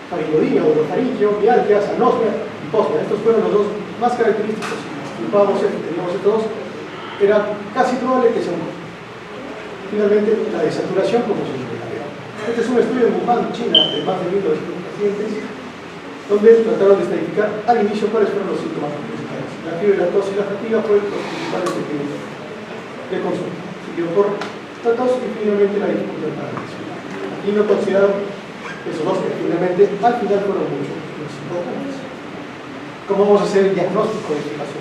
faringodía, orofaringio, mialgias, anosmia y posmia. Estos fueron los dos más característicos. Si culpábamos esto, teníamos estos dos, era casi probable que se muera. Finalmente, la desaturación como se indica. Este es un estudio en Wuhan, China, de más de 1.200 pacientes, donde trataron de estadificar al inicio cuáles fueron los síntomas principales. La fiebre, la tos y la fatiga fueron los principales de consulta. Siguió por la tos y finalmente la dificultad para la atención. Aquí no consideraron esos dos que finalmente al final fueron muchos los síntomas. ¿Cómo vamos a hacer el diagnóstico de este caso?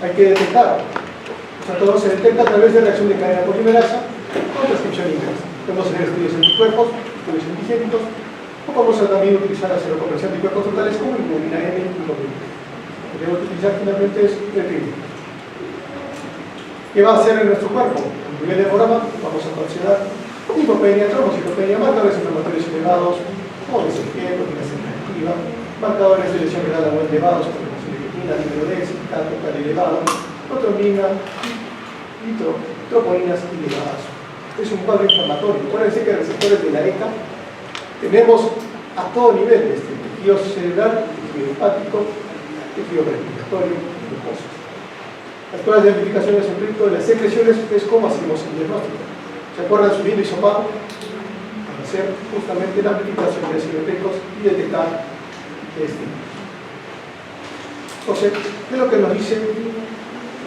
Hay que detectar. O sea, todo se detecta a través de reacción de cadena polimerasa con transcripción inversa. Podemos hacer estudios anticuerpos, estudios antigénicos, o vamos a también utilizar la seroconversión de anticuerpos totales como hemoglobina M y hemoglobina. Lo que tenemos que utilizar finalmente es el trigo. ¿Qué va a hacer en nuestro cuerpo? A nivel de hemograma vamos a considerar lipopenia, trombocitopenia, marcadores inflamatorios elevados, como DSG, proteína activa, marcadores de lesión renal aguda elevados, como la número D, citato total elevado, trombina y troponinas elevadas. Es un cuadro inflamatorio. Acuérdense que receptores de la ECA tenemos a todo nivel, tejido cerebral, tejido hepático, tejido respiratorio, glucosa. Las pruebas de amplificación de de las secreciones es como hacemos el diagnóstico. ¿Se acuerdan su y hisopado? Para hacer justamente la amplificación de ácidos y detectar este. Entonces, ¿qué es lo que nos dice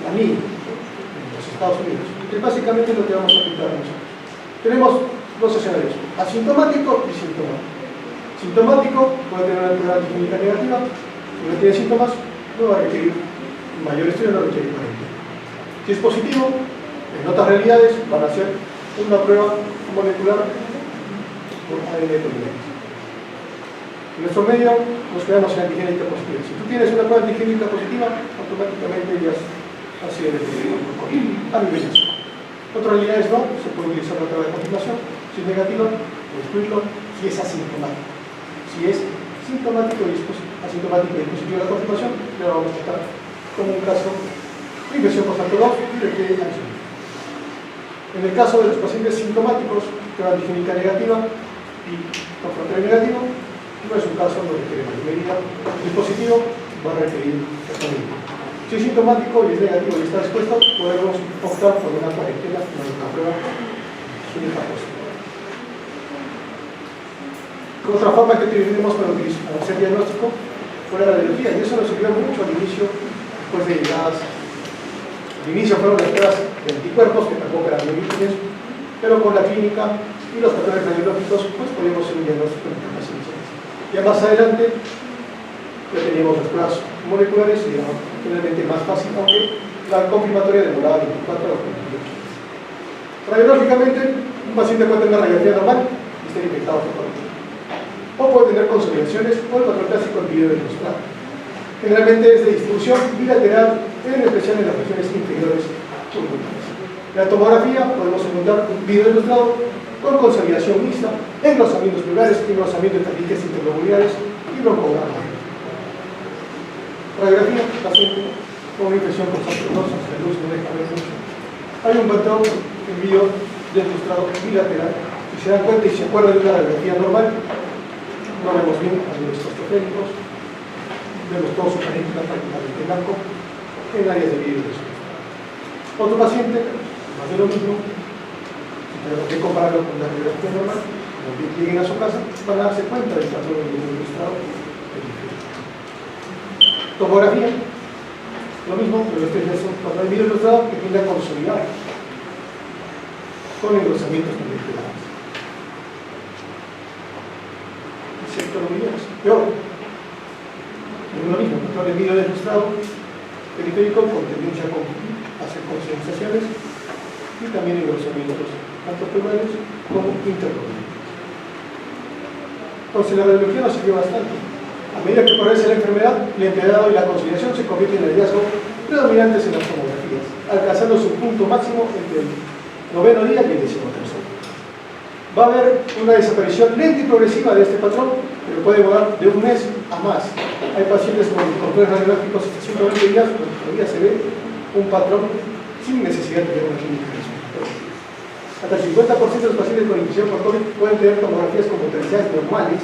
la NIH en los Estados Unidos? Que básicamente es lo que vamos a aplicar nosotros. Tenemos dos escenarios, asintomático y sintomático. Sintomático puede tener una enfermedad clínica negativa, si no tiene síntomas, no va a requerir mayor estudio, no requiere cuarentena. Si es positivo, en otras realidades van a hacer una prueba molecular por ADN polimerasa. En nuestro medio nos quedamos en antigénica positiva. Si tú tienes una prueba antigénica positiva, automáticamente ya has sido detectado a nivel nacional. En otras realidades no, se puede utilizar la prueba de confirmación. Si es negativa, excluirlo si es asintomático. Si es sintomático y es asintomático y es positivo la confirmación, ya lo vamos a tratar como un caso de infección postnatal 2 y requiere aislamiento. En el caso de los pacientes sintomáticos, prueba antigénica negativa y confrontatorio negativo, no es un caso, no requiere más medida. Si es positivo, va a requerir tratamiento. Si es sintomático y es negativo y está expuesto, podemos optar por una cuarentena, una prueba clínica positiva. Otra forma que utilizamos para hacer diagnóstico fue la radiología, y eso nos sirvió mucho al inicio, después de llegadas. Al inicio fueron las pruebas de anticuerpos, que tampoco eran muy útiles, pero con la clínica y los patrones radiológicos, pues podemos hacer un diagnóstico en las iniciales. Ya más adelante, ya teníamos las pruebas moleculares y era finalmente más fácil, aunque la confirmatoria demoraba 24 o 48 horas. Radiológicamente, un paciente puede tener una radiografía normal y estar infectado por COVID. O puede tener consolidaciones o el patrón clásico en video ilustrado. Generalmente es de distribución bilateral, en especial en las regiones inferiores pulmonares. En la tomografía podemos encontrar un video ilustrado con consolidación mixta, engrosamientos plurales, engrosamientos de tabiques interglobulares y broncograma. Radiografía, paciente con una infección por sarcoidosis, la luz no deja ver mucho. Hay un patrón en video ilustrado bilateral. Si se dan cuenta y se acuerdan de una radiografía normal, no vemos bien a los osteogénicos, vemos todo su parénquima prácticamente blanco en áreas de video. Otro paciente, más de lo mismo, si tenemos que compararlo con la radiografía normal, cuando lleguen a su casa, van a darse cuenta del patrón de video ilustrado. Tomografía, lo mismo, pero este es un patrón de video ilustrado que tiende a consolidar con engrosamientos moleculares. Sectoromias, peor. Es lo mismo, patrón de video ilustrado periférico con tendencia a hacer consolidaciones y también engrosamientos tanto plurales como interglobulares. Entonces la radiología nos sirvió bastante. A medida que progresa la enfermedad, el empeorado y la consolidación se convierten en hallazgos predominantes en las tomografías. alcanzando su punto máximo entre el 9º día y el 13º. Va a haber una desaparición lenta y progresiva de este patrón, pero puede volar de un mes a más. Hay pacientes con controles radiográficos hasta 120 días, donde todavía se ve un patrón sin necesidad de tener una clínica respiratoria. Hasta el 50% de los pacientes con infección por COVID pueden tener tomografías con potenciales normales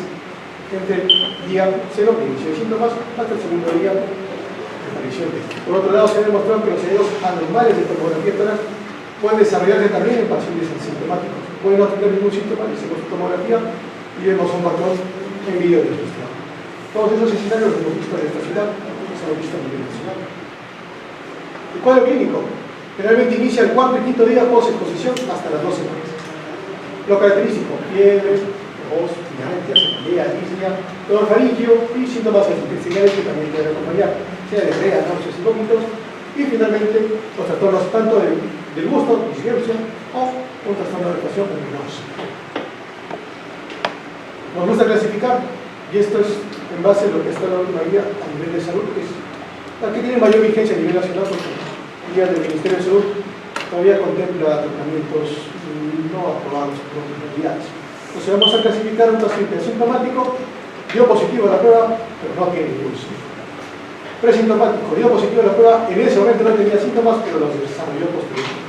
entre el día 0 de inicio de síntomas hasta el segundo día de aparición. Por otro lado, se ha demostrado que los hallazgos anormales de tomografía tórax pueden desarrollarse también en pacientes asintomáticos. Pueden no tener ningún síntoma, le hacemos tomografía y vemos un patrón en video de registrado. Todos esos escenarios los hemos visto en esta ciudad, los hemos visto a nivel nacional. El cuadro clínico generalmente inicia el 4º y 5º día post-exposición hasta las 2 semanas. Lo característico: fiebre, tos, mialgia, cefalea, disnea, dolor faríngeo y síntomas gastrointestinales que también pueden acompañar, sea diarrea, náuseas y vómitos, y finalmente los trastornos tanto del gusto, disgeusia, o un trastorno de adaptación luminosa. Nos gusta clasificar, y esto es en base a lo que está la última guía a nivel de salud, que es la que tiene mayor vigencia a nivel nacional, porque el guía del Ministerio de Salud todavía contempla tratamientos no aprobados por las autoridades. Entonces vamos a clasificar un paciente asintomático, dio positivo a la prueba, pero no tiene ningún síntoma. Presintomático, dio positivo a la prueba, en ese momento no tenía síntomas, pero los desarrolló posteriormente.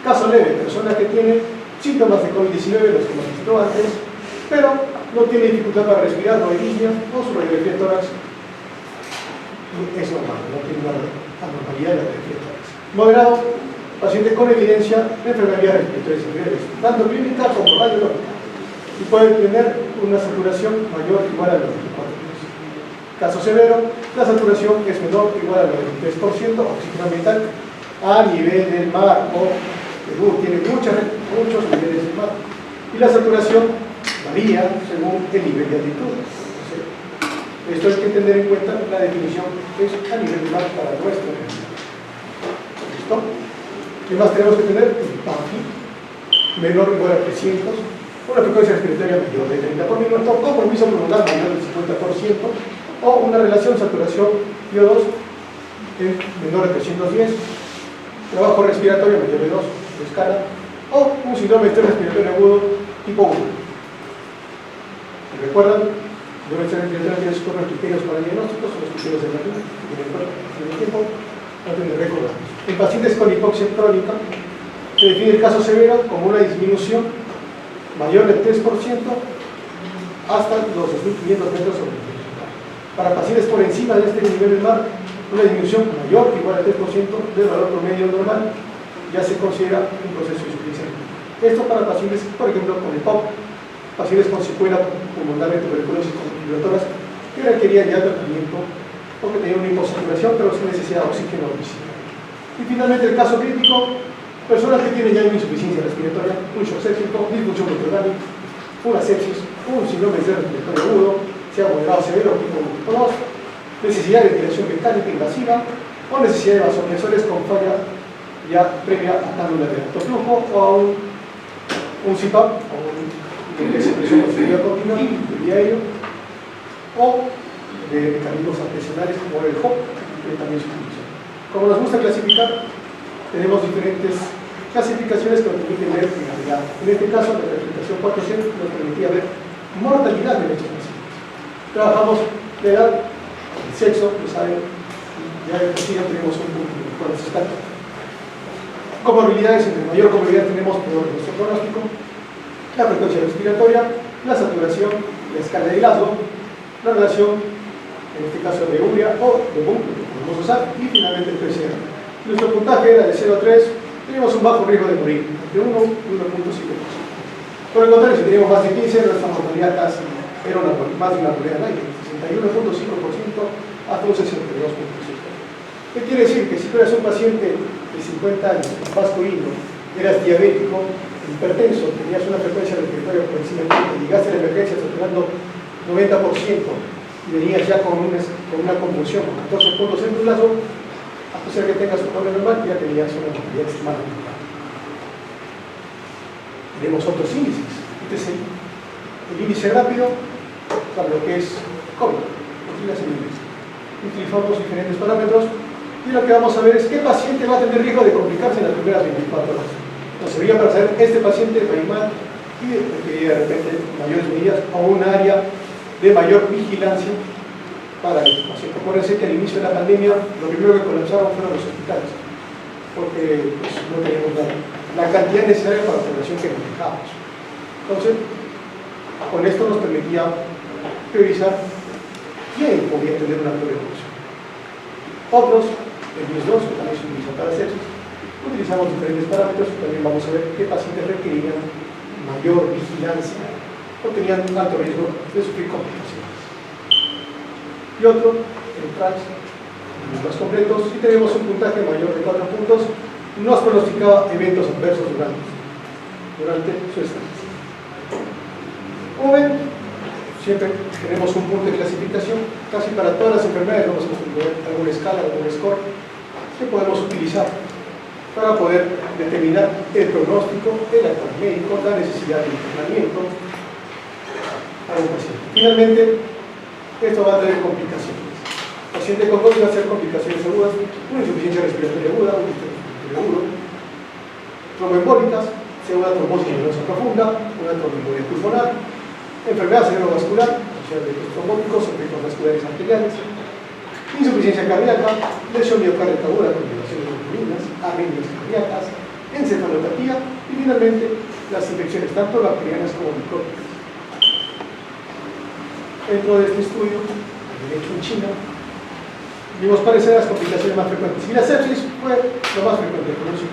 Caso leve, persona que tiene síntomas de COVID-19, los que hemos visto antes, pero no tiene dificultad para respirar, no hay disnea, o su radiografía de tórax es normal, no tiene una anormalidad de la radiografía de tórax. Moderado, paciente con evidencia de enfermedades respiratorias severas, tanto clínica como radiológica, y puede tener una saturación mayor o igual a 94%. Caso severo, la saturación es menor o igual al 93% oxígeno ambiental a nivel del mar, o Perú tiene muchos niveles del mar, y la saturación varía según el nivel de altitud. Entonces, esto hay que tener en cuenta la definición que es a nivel del mar para nuestra realidad. ¿Listo? ¿Qué más tenemos que tener? El PAMI menor o igual a 300, una frecuencia respiratoria mayor de 30 por minuto, compromiso pulmonar mayor del 50%, o una relación saturación PO2 menor de 310, trabajo respiratorio mayor de 2 de escala, o un síndrome de estrés respiratorio agudo tipo 1. ¿Recuerdan? Síndrome de estrés respiratorio tiene sus propios criterios para diagnósticos, son los criterios de la RIN, que tienen el tiempo, traten de recordarlos. En pacientes con hipoxia crónica, se define el caso severo como una disminución mayor del 3% hasta los 2.500 metros sobre el nivel del mar. Para pacientes por encima de este nivel del mar, una disminución mayor o igual al 3% del valor promedio normal ya se considera un proceso de insuficiencia. Esto para pacientes, por ejemplo, con EPOC, pacientes con secuela pulmonar de tuberculosis con fibratoras que requerían ya tratamiento porque tenían una hiposaturación pero sin necesidad de oxígeno físico. Y finalmente el caso crítico, personas que tienen ya una insuficiencia respiratoria, un shock séptico, disfunción ventricular, una sepsis, un síndrome de respiratorio agudo, sea moderado severo tipo 2, necesidad de ventilación mecánica invasiva o necesidad de vasopresores con falla ya previa a cánula de alto flujo o a un CPAP o un presión positiva continua de diario o de mecanismos artesanales como el HOP, que también se utiliza. Como nos gusta clasificar, tenemos diferentes clasificaciones que nos permiten ver finalidad. En este caso, la clasificación 400 nos permitía ver mortalidad de nuestros pacientes. Trabajamos la edad, el sexo, lo saben, ya de por sí ya tenemos un punto con ese estatus. Comorbilidades, entre mayor comorbilidad tenemos peor nuestro pronóstico, la frecuencia respiratoria, la saturación, la escala de Glasgow, la relación, en este caso de urea o de BUM, que podemos usar, y finalmente el PCR. Nuestro puntaje era de 0 a 3, teníamos un bajo riesgo de morir, entre 1 y 1.5%. Por el contrario, si teníamos más de 15, nuestra mortalidad casi era más de una moneda al aire, 61.5% hasta un 62.5%. ¿Qué quiere decir? Que si tú eras un paciente de 50 años, vascuino, eras diabético, hipertenso, tenías una frecuencia respiratoria por encima de llegaste a la emergencia saturando 90% y venías ya con una convulsión con 14 puntos en tu lazo, a pesar que tengas un problema normal, ya tenías una mortalidad extremadamente baja. Tenemos otros índices. Este es el índice rápido para lo que es COVID. Utilizamos diferentes parámetros Y lo que vamos a ver es qué paciente va a tener riesgo de complicarse en las primeras 24 horas. Nos serviría para saber este paciente va a ir mal y requeriría de repente mayores medidas o un área de mayor vigilancia para este paciente. Acuérdense que al inicio de la pandemia lo primero que colapsaron fueron los hospitales, porque pues, no teníamos la cantidad necesaria para la población que manejábamos. Entonces, con esto nos permitía priorizar quién podía tener una reproducción. Otros, el MIS-2, que también se utiliza para sepsis, utilizamos diferentes parámetros y también vamos a ver qué pacientes requerían mayor vigilancia o tenían alto riesgo de sufrir complicaciones. Y otro, el TRACS, más completos, si tenemos un puntaje mayor de 4 puntos, nos pronosticaba eventos adversos durante su estancia. Como ven, siempre tenemos un punto de clasificación, casi para todas las enfermedades vamos a tener alguna escala, algún score que podemos utilizar para poder determinar el pronóstico, el actual médico, la necesidad de internamiento a un paciente. Finalmente, esto va a tener complicaciones. El paciente con COVID va a ser complicaciones agudas, una insuficiencia respiratoria aguda, un respiratorio agudo, tromboembólicas, segunda trombosis venosa profunda, una tromboembolia pulmonar, enfermedad cerebrovascular, asociada de trombóticos, efectos vasculares arteriales, insuficiencia cardíaca, lesión miocárdica aguda con violaciones de pulmones, arritmias cardíacas, encefalopatía y finalmente las infecciones tanto bacterianas como micóticas. Dentro de este estudio, hecho en China, vimos cuáles eran las complicaciones más frecuentes. Y la sepsis fue lo más frecuente, con un 59%.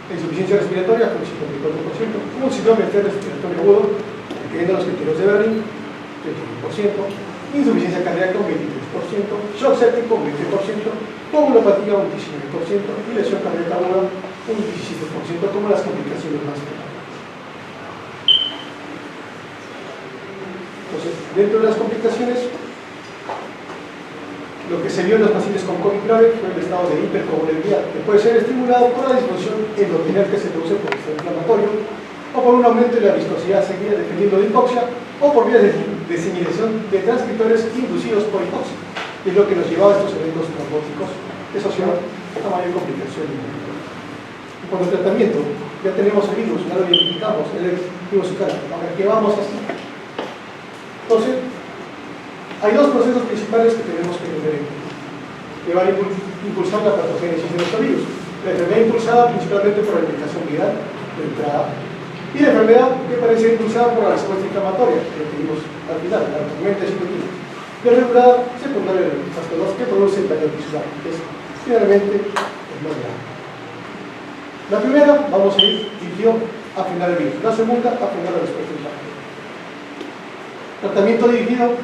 La insuficiencia respiratoria, con un 54%. Un síndrome respiratorio agudo, incluyendo los criterios de Berlin, 31%. Insuficiencia cardíaca, un 23%. Shock séptico, un 20%. Coagulopatía, un 19%. Y lesión cardíaca aguda, un 17%, como las complicaciones más frecuentes. Entonces, dentro de las complicaciones, lo que se vio en los pacientes con COVID grave fue el estado de hipercoagulabilidad, que puede ser estimulado por la disfunción endotelial que se produce por el estado inflamatorio, o por un aumento de la viscosidad seguida dependiendo de hipoxia, o por vías de diseminación de transcriptores inducidos por hipoxia, que es lo que nos llevaba a estos eventos trombóticos que asociaban a mayor complicación. En cuanto al tratamiento, ya tenemos el virus, ya lo identificamos, el virus cara. Ahora, ¿qué vamos a hacer? Entonces, hay dos procesos principales que tenemos que tener en cuenta, que van a impulsar la patogénesis de nuestro virus. La enfermedad impulsada principalmente por la infección viral de entrada, y la enfermedad que parece impulsada por la respuesta inflamatoria, que vimos al final, la tormenta de citoquina. Y la regulada secundaria de las cosas que produce el daño tisular, que es finalmente el más grave. La primera, vamos a ir dirigido a frenar el virus. La segunda, a frenar la respuesta inflamatoria. Tratamiento dirigido,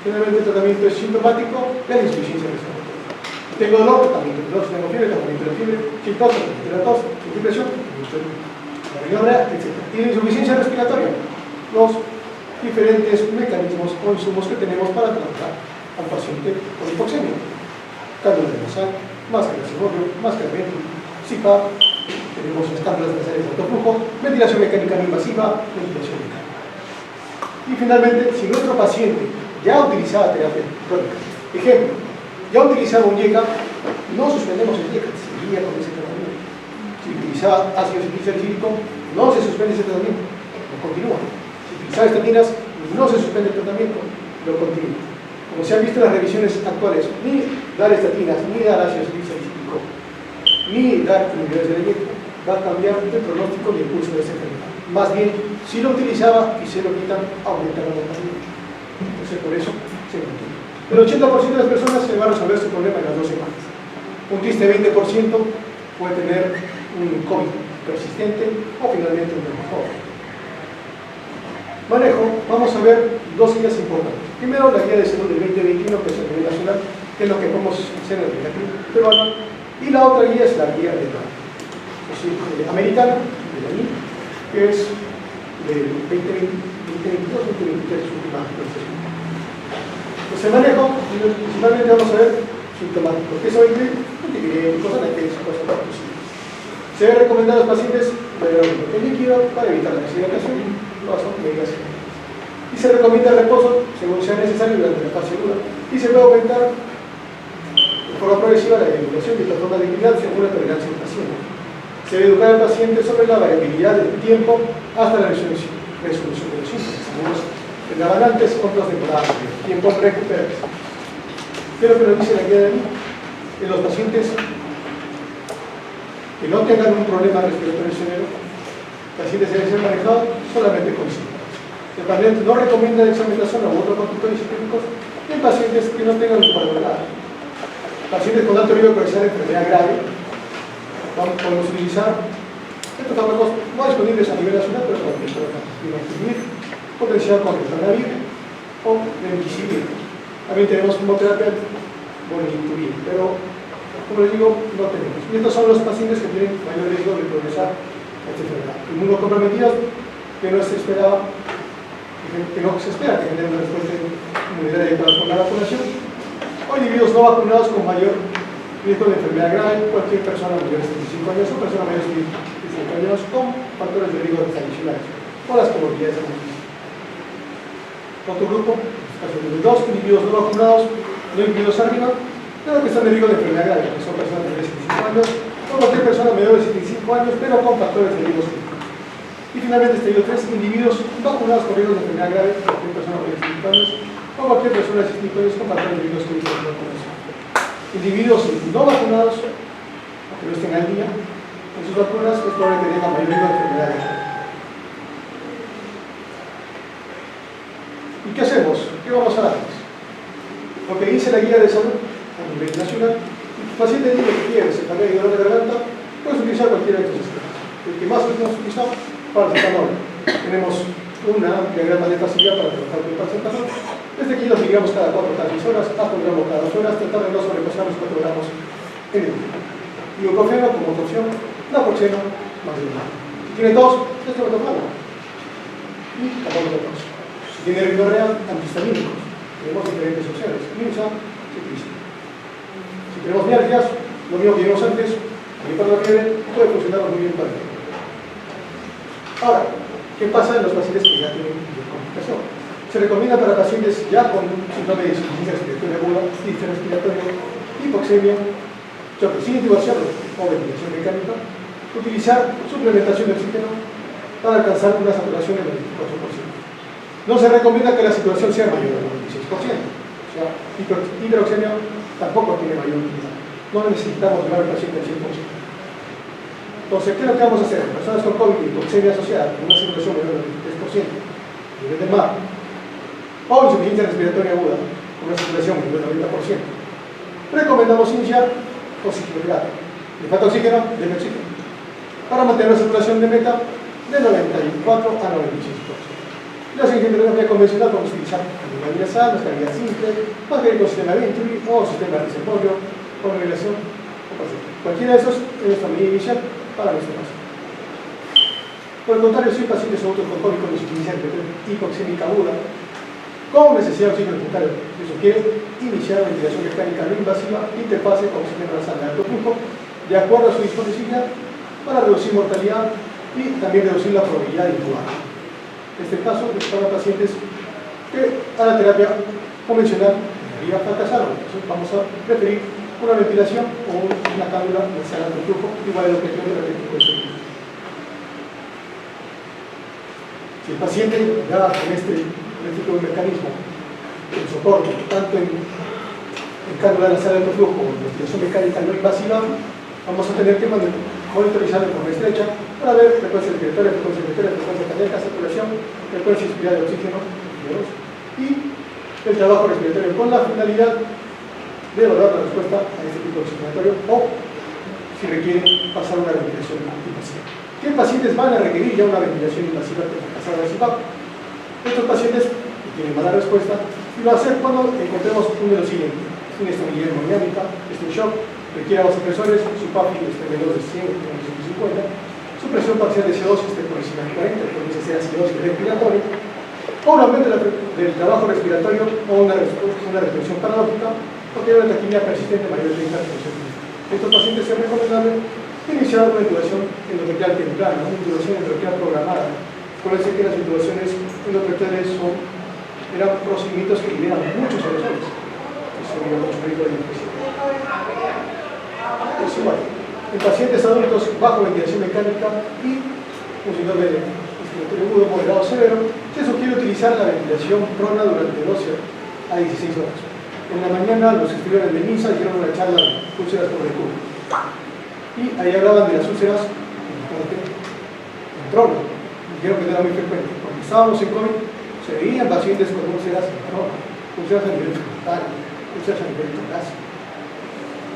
generalmente el tratamiento es sintomático de la insuficiencia respiratoria. Tengo dolor, tratamiento de dolor, tengo fiebre, tratamiento de fiebre, sin tos, tratamiento de la tos, sin depresión, la rinorrea, etc. Y la insuficiencia respiratoria, los diferentes mecanismos o insumos que tenemos para tratar al paciente con hipoxemia. Cánula nasal, máscara de ciborrio, máscara de CPAP, tenemos las cándulas nasales de alto flujo, ventilación mecánica no invasiva, ventilación mecánica. Y finalmente, si nuestro paciente ya utilizaba terapia crónica, ejemplo, ya utilizaba un IECA, no suspendemos el IECA, seguía con ese tratamiento. Si utilizaba ácido salicílico, no se suspende ese tratamiento, lo continúa. Si utilizaba estatinas, no se suspende el tratamiento, lo continúa. Como se han visto en las revisiones actuales, ni dar estatinas, ni dar ácido salicílico, ni dar inhibidores de la IECA, va a cambiar el pronóstico y el curso de esa enfermedad. Más bien, si lo utilizaba y se lo quitan, aumenta la mortalidad. Entonces, por eso se mantiene. El 80% de las personas se va a resolver su problema en las 2 semanas. Un triste 20% puede tener un COVID persistente o finalmente un mejor. Manejo, vamos a ver dos guías importantes. Primero, la guía de salud del 2021, que es a nivel nacional, que es lo que podemos hacer en el Recreativo peruano, y la otra guía es la guía de la americana, de la NIC, que es del 2022-2023, su última actualización. Pues el manejo, principalmente vamos a ver sintomático, que eso incluye antipiréticos, analgésicos, posibles. Se debe recomendar a los pacientes beber un líquido para evitar la deshidratación, no son medidas. Y se recomienda el reposo según sea necesario durante la fase aguda. Y se puede aumentar el forma progresiva la divulgación de esta forma de actividad según la tolerancia del paciente. Se debe educar al paciente sobre la variabilidad del tiempo hasta la resolución de los síntomas. Algunos tardaban antes, otros demoraban tiempo en recuperarse. ¿Qué es lo que nos dice la guía de mí? Que los pacientes que no tengan un problema respiratorio severo, pacientes deben ser manejados solamente con síntomas. El paciente no recomienda examinación a otros conductores científicos en pacientes que no tengan un cuadro grave. Pacientes con alto riesgo de progresar enfermedad grave, podemos utilizar estos fármacos no disponibles a nivel nacional, pero también Rivaroxaban, potencial con ritonavir o remdesivir. También tenemos quimioterapia boletín, pero como les digo, no tenemos. Y estos son los pacientes que tienen mayor riesgo de progresar a esta enfermedad. Inmunocomprometidos, que no se esperaba, que no se espera que generen una respuesta inmunitaria adecuada con la vacunación, o individuos no vacunados con mayor riesgo de enfermedad grave, cualquier persona mayor de 75 años o persona mayor de 75 años con factores de riesgo adicionales o las comorbilidades alimenticias. Otro grupo, dos individuos no vacunados, no incluidos arriba, pero que están en riesgo de enfermedad grave, que son personas mayores de 75 años o cualquier persona mayor de 75 años, pero con factores de riesgo críticos. Y finalmente, estadio 3, individuos vacunados con riesgo de enfermedad grave, cualquier persona mayor de 75 años o cualquier persona de 65 años con factores de riesgo críticos de vacunación. Individuos no vacunados, aunque no estén al día, en sus vacunas es probable que tengan mayor riesgo de enfermedad grave. ¿Y qué hacemos? ¿Qué vamos a darles? Lo que dice la guía de salud a nivel nacional, el paciente dice que quiere cefalea y dolor de garganta, puedes utilizar cualquiera de estos esquemas. El que más hemos utilizado, paracetamol. Tenemos una diagrama de facilidad para trabajar con el paracetamol. Desde aquí los migramos cada 4 cada 6 horas, hasta un gramo cada 2 horas, tratar de no sobrepasar los 4 gramos en el día. Ibuprofeno como otra opción, naproxeno más de una. Si tiene tos, es lo que tomamos. Y tampoco de tos. Si tiene rinorrea, antihistamínicos. Tenemos diferentes opciones. Minsa, ciclista. Si tenemos mialgias, lo mismo que vimos antes, y para la fiebre, puede funcionar muy bien para el fiebre. Ahora, ¿qué pasa en los pacientes que ya tienen complicación? Se recomienda para pacientes ya con síndrome de insuficiencia respiratoria aguda, distrés respiratorio, hipoxemia, choque sin intubación o ventilación mecánica, utilizar suplementación de oxígeno para alcanzar una saturación del 24%. No se recomienda que la saturación sea mayor del 96%. O sea, hiperoxemia tampoco tiene mayor utilidad. No necesitamos llevar al paciente al 100%. Entonces, ¿qué es lo que vamos a hacer? Personas con COVID y hipoxemia asociada con una saturación menor del 23%, nivel del mar, o insuficiencia respiratoria aguda, con una saturación del 90%. Recomendamos iniciar con cicloterapia. Le falta oxígeno, denle oxígeno. Para mantener una saturación de meta de 94 a 96%. La cicloterapia convencional vamos a utilizar la sal, mascarilla simple, mascarilla con sistema Venturi o sistema de apoyo, con regulación o paciente. Cualquiera de esos es nuestra medida inicial para nuestro paciente. Por el contrario, si el paciente es adulto con COVID con insuficiencia hipoxémica aguda, con necesidad de oxígeno hospitalario, se sugiere iniciar ventilación mecánica no invasiva, interfase con oxígeno nasal de alto flujo, de acuerdo a su disponibilidad, para reducir mortalidad y también reducir la probabilidad de intubar. En este caso, es para pacientes que a la terapia convencional debería fracasar. Entonces, vamos a preferir una ventilación o una cánula nasal de alto flujo, igual al objetivo de la técnica de sonido. Si el paciente ya con este tipo de mecanismo, el soporte, tanto en cánula nasal de alto flujo o en ventilación mecánica no invasiva, vamos a tener que monitorizar de forma estrecha para ver frecuencia respiratoria, frecuencia cardíaca, saturación, frecuencia inspirada de oxígeno y el trabajo respiratorio con la finalidad de evaluar la respuesta a este tipo de oxigenatorio o si requiere pasar una ventilación invasiva. ¿Qué pacientes van a requerir ya una ventilación invasiva que fracasar de CPAP? Estos pacientes que tienen mala respuesta y va a ser cuando encontremos uno de los siguientes: inestabilidad hemodinámica, en shock, requiere vasopresores, su PAFI esté menor de 100 o 150, su presión parcial de CO2 esté por encima de 40, entonces sea acidosis respiratoria, o un aumento del trabajo respiratorio o una respiración paradójica, porque hay una taquimia persistente mayor de 30%. Estos pacientes es recomendable iniciar una intubación endotraqueal temprana, una intubación endotraqueal programada. Acuérdense que las intubaciones endotraqueales eran procedimientos que liberan muchos aerosoles. Eso libera mucho riesgo de infección. Es igual. En pacientes adultos bajo ventilación mecánica y un síndrome de respiratorio agudo moderado severo, se sugiere utilizar la ventilación prona durante 12 a 16 horas. En la mañana los estudiantes de MINSA dieron una charla de úlceras por el tubo. Y ahí hablaban de las úlceras en prona. Dijeron que era muy frecuente. Cuando estábamos en COVID, se veían pacientes con úlceras en prona, úlceras a nivel frontal, úlceras a nivel torácico.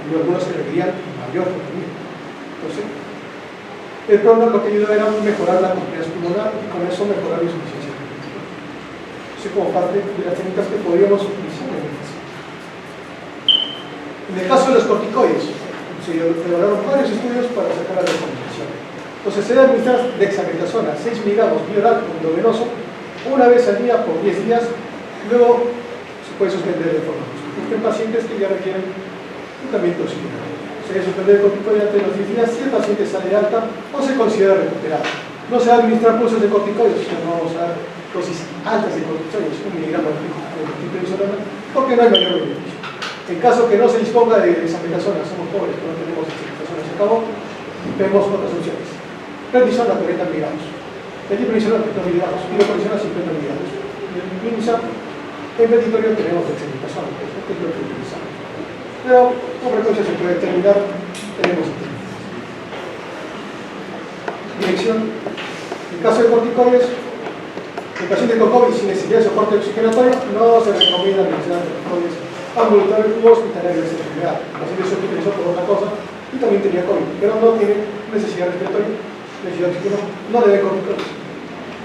Y algunos se requerían mayor tratamiento. Entonces, el prona lo que ayudó era mejorar la compresión pulmonar y con eso mejorar la insuficiencia cardíaca. Eso como parte de las técnicas que podríamos utilizar en el paciente. En el caso de los corticoides, se elaboraron varios estudios para sacar la recomendación. Entonces, se debe administrar dexametasona 6 miligramos vía oral o endovenoso una vez al día por 10 días, luego se puede suspender de forma justa. En pacientes que ya requieren tratamiento oxígeno. Se debe suspender el corticoide antes de los 10 días si el paciente sale de alta o se considera recuperado. No se va a administrar pulsos de corticoides, sino vamos a dar dosis altas de corticoides, 1 miligramo de corticoides, porque no hay mayor beneficio. En caso que no se disponga de dexametasona, somos pobres, que no tenemos dexametasona, se acabó, tenemos otras opciones. Prednisona 40 miligramos, prednisona 30 miligramos, hidrocortisona 50 miligramos. Y en MINSA, en petitorio tenemos dexametasona, que es lo que utilizamos. Pero con frecuencia se puede determinar, tenemos dirección. En caso de corticoides, el paciente con COVID sin necesidad de soporte oxigenatorio no se recomienda administrar corticoides ambulatorio u hospitalario de esa enfermedad. El paciente se utilizó por otra cosa y también tenía COVID, pero no tiene necesidad respiratoria, necesidad de oxígeno, no le dé corticoides.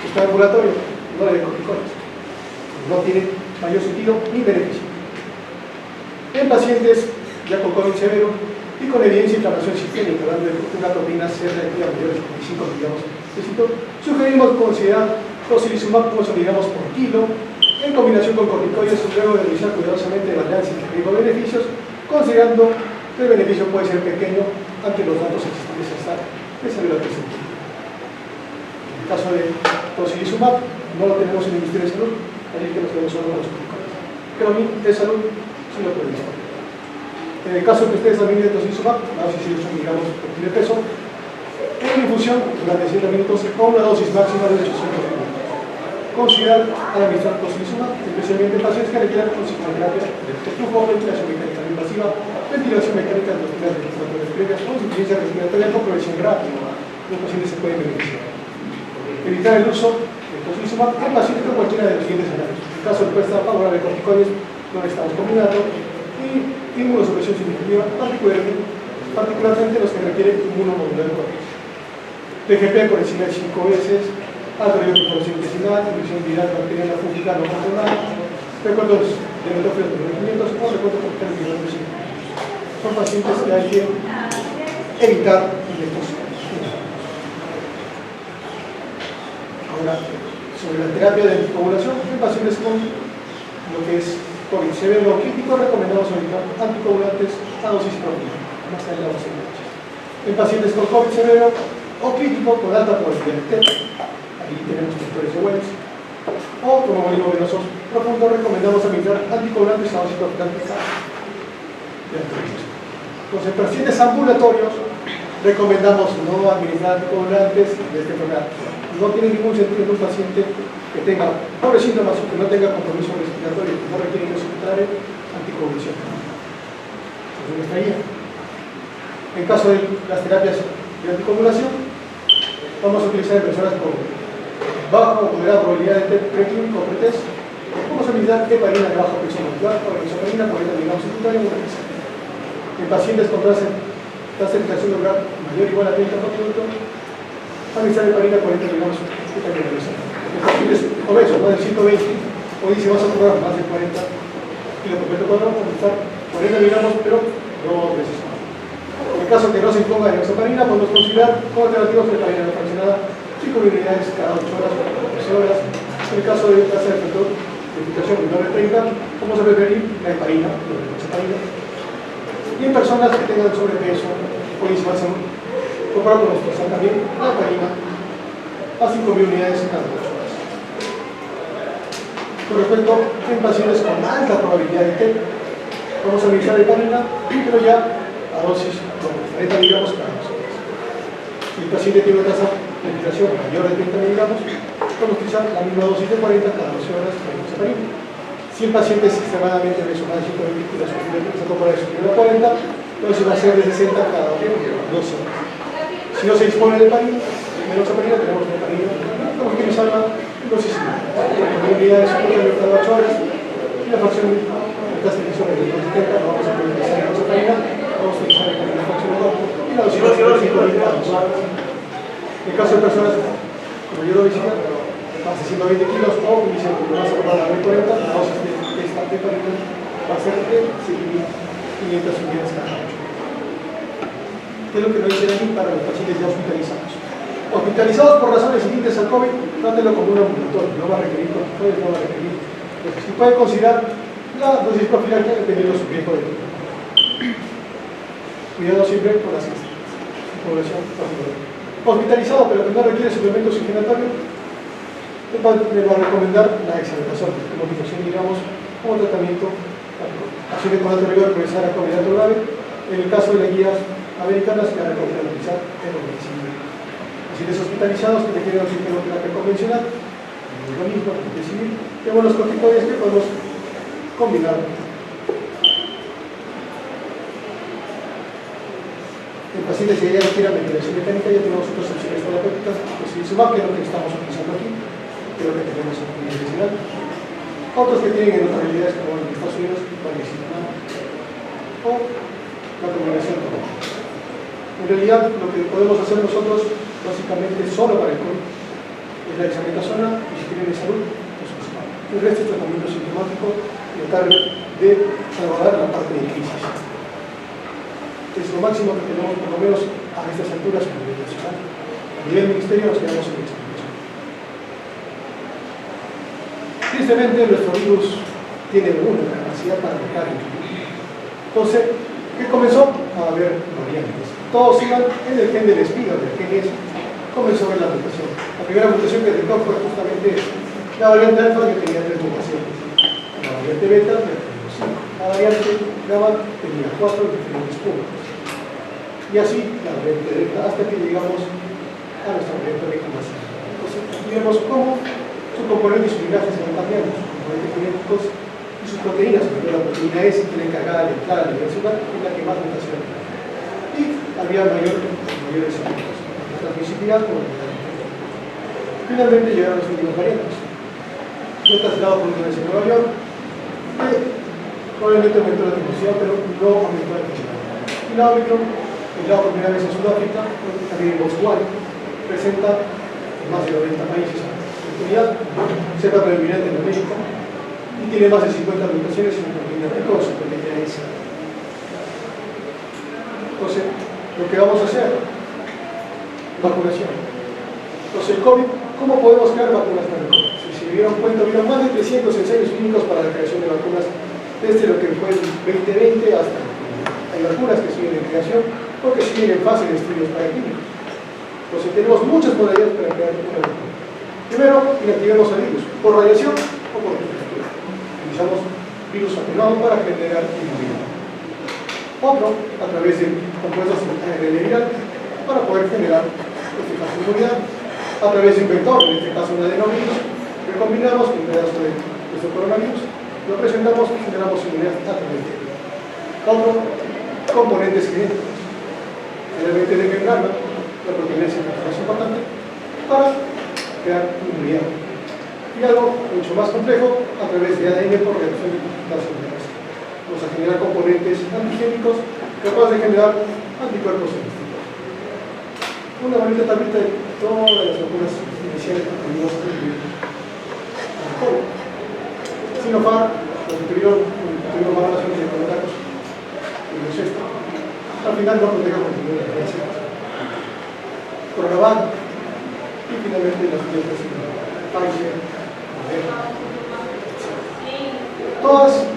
Está en ambulatorio, no le dé corticoides. No tiene mayor sentido ni beneficio. En pacientes ya con COVID severo y con evidencia de inflamación sistémica, hablando de una proteína C reactiva mayor de 25 miligramos de citol, sugerimos considerar tocilizumab 8 miligramos por kilo en combinación con corticoides, luego de revisar cuidadosamente balance entre riesgo-beneficios, considerando que el beneficio puede ser pequeño ante los datos existentes hasta que se ve la tercera. En el caso de tocilizumab, no lo tenemos en el Ministerio de Salud, así que nos quedamos solo con los corticoides. Pero a mí, de salud, sí lo podemos hacer. En el caso que ustedes también de tocilizumab, la dosis de 8 miligramos por kilo de peso, en infusión durante 7 minutos con una dosis máxima de 800 miligramos. Considerar administrar tocilizumab, especialmente en pacientes que requieran oxigenoterapia de flujo, ventilación mecánica no invasiva, ventilación mecánica de los primeros respiratorios previas o insuficiencia respiratoria con progresión rápida. Los pacientes se pueden beneficiar. Evitar el uso de tocilizumab en pacientes con cualquiera de los siguientes escenarios. En caso de respuesta favorable de corticoides, no estamos combinando, y inmunosupresión significativa, particularmente los que requieren inmunomodulador. TGP por encima de 5 veces, alto riesgo de inflamación intestinal, infección viral bacteriana fúngica no controlada, recuerdos de metófilos de 500 o recuerdos por de 5. Son pacientes que hay que evitar estos. Ahora, sobre la terapia de anticoagulación, en pacientes con lo que es COVID severo o crítico, recomendamos evitar anticoagulantes a dosis propia, más allá de la dosis. En pacientes con COVID severo o crítico con alta probabilidad de TEP, ahí tenemos factores de Wells, o con hemoglobina venoso profundo, recomendamos administrar anticoagulantes a dosis profilactica de alto riesgo. Entonces, en pacientes ambulatorios, recomendamos no administrar anticoagulantes de esta enfermedad. No tiene ningún sentido en un paciente que tenga pobres síntomas o que no tenga compromiso respiratorio, que no requiere hospitalario, anticoagulación. Entonces, nuestra guía. En caso de las terapias de anticoagulación, vamos a utilizar en personas con baja o moderada probabilidad de preclínico o pretest. Vamos a utilizar heparina de baja presión molecular o isoparina 40 miligramos secundaria una vez. En pacientes con transcertificación local mayor o igual a 30 por minuto, administrar heparina 40 miligramos secundaria una vez. En pacientes obesos, más de 120, hoy se vas a probar más de 40 kilos por metro cuadrado, administrar 40 miligramos, pero no veces. En caso que no se imponga de isoparina, podemos considerar como alternativas de heparina fraccionada 5 unidades cada 8 horas o 12 horas. En el caso de tasa de filtración menor de 30, vamos a preferir la heparina, la isoparina. Y en personas que tengan sobrepeso o disfunción, comparado con nuestro también la heparina a 5.000 unidades cada 8 horas. Con respecto a pacientes con alta probabilidad de TEP, Vamos a administrar heparina, pero ya a dosis con 40 miligramos cada 2 horas. Si el paciente tiene una tasa de filtración mayor de 30 miligramos, vamos a utilizar la misma dosis de 40 cada 12 horas con heparina. Si el paciente es extremadamente obeso, más de 120 kilos, se compara de superior a 40, entonces va a ser de 60 cada 12 horas. Si no se dispone de heparina, menos heparina, tenemos una heparina, vamos a utilizarla en dosis similar. Con unidades superiores cada 8 horas, y la fracción de tasa de filtración de 270, vamos a utilizar la heparina, vamos a utilizar la fracción de 2, y la dosis de 5 cada 2 horas. En el caso de personas con mayor obesidad, más de 120 kilos o inician con una jornada de 40, la dosis de esta heparina va a ser de 7.500 unidades cada 8. ¿Qué es lo que nos dicen aquí para los pacientes ya hospitalizados? Hospitalizados por razones siguientes al COVID, trátelo como un ambulatorio, no va a requerir corticoides, no va a requerir. Entonces, si puede considerar la dosis profiláctica dependiendo de su riesgo de vida. Cuidado siempre con las población hospitalizado pero que no requiere suplementos oxigénatorios, le va a recomendar la hexametazol, como indicación, digamos, como tratamiento paciente con alto riesgo de progresar a COVID alto grave. En el caso de las guías americanas, se va a recomendar utilizar eromecina. Pacientes hospitalizados que requieren oxigenoterapia convencional, lo mismo, decidir, tenemos los corticoides que podemos combinar. El paciente, si ya requiere ventilación mecánica, ya tenemos otras opciones terapéuticas, pues si suma que es lo que estamos utilizando aquí, creo que tenemos en la universidad. Otros que tienen en otras realidades, como en Estados Unidos, valicitinib o la combinación con otros. En realidad, lo que podemos hacer nosotros, básicamente, solo para el COVID, es la hexametazona y si tienen de salud, pues el resto es tratamiento sintomático y tratar de salvaguardar la parte de crisis. Es lo máximo que tenemos, por lo menos a estas alturas, a nivel nacional. A nivel ministerio nos quedamos en explicación. Tristemente, nuestro virus tiene una capacidad para matar el virus. Entonces, ¿qué comenzó? A haber variantes. Todos iban en el gen del espiga, del gen S. Comenzó a ver la mutación. La primera mutación que detectó fue justamente la variante alfa, que tenía 3 mutaciones. La variante beta, que tenía 5. La variante gamma tenía 4 diferentes puntos. Y así la variante delta hasta que llegamos a nuestra variante reclamación. Entonces, aquí vemos cómo sus componentes y sus ligajes se van cambiando, sus componentes genéticos y sus proteínas, porque la proteína S, que es la encargada de entrar a la nivel celular, es la que más mutación tiene. Y había mayores efectos, la transmisibilidad como la enfermedad. Finalmente llegaron los últimos variantes. Fue trasladado por un en Nueva York, que probablemente aumentó la tecnología, pero no aumentó la efectividad. Y la Omicron, llegado por primera vez en Sudáfrica, también en Botswana, presenta en más de 90 países actividad, cepa predominante en América, y tiene más de 50 mutaciones en la proteína T con su proteína S. Entonces, lo que vamos a hacer, vacunación. Entonces, el COVID, ¿cómo podemos crear vacunas para el COVID? Si se dieron cuenta, hubieron más de 300 ensayos clínicos para la creación de vacunas desde lo que fue el 2020 hasta el 2020. Hay vacunas que siguen en creación o que siguen en fase de estudios paraquímicos. Entonces, tenemos muchas modalidades para crear una vacuna. Primero, inactivemos al virus, por radiación o por temperatura. Utilizamos virus atenuado para generar inmunidad. Otro, a través de compuestos ARN viral, para poder generar, en este caso, inmunidad. A través de un vector, en este caso un adenovirus, que combinamos con un pedazo de nuestro coronavirus, lo presentamos y generamos inmunidad a través de él. Otro, componentes genéticos. Generalmente de membrana, la proteína es la más importante, para crear inmunidad. Y algo mucho más complejo, a través de ADN por reacción de las células. Vamos a generar componentes antigénicos capaces de generar anticuerpos semísticos. Una bonita tablita de todas las vacunas iniciales que tuvimos en el COVID. Sinopharm, los que tuvieron más relaciones de contactos, y los esto. Al final no protege con ninguna diferencia. Coronavac, y finalmente las siguientes Pfizer, Moderna, etc. Todas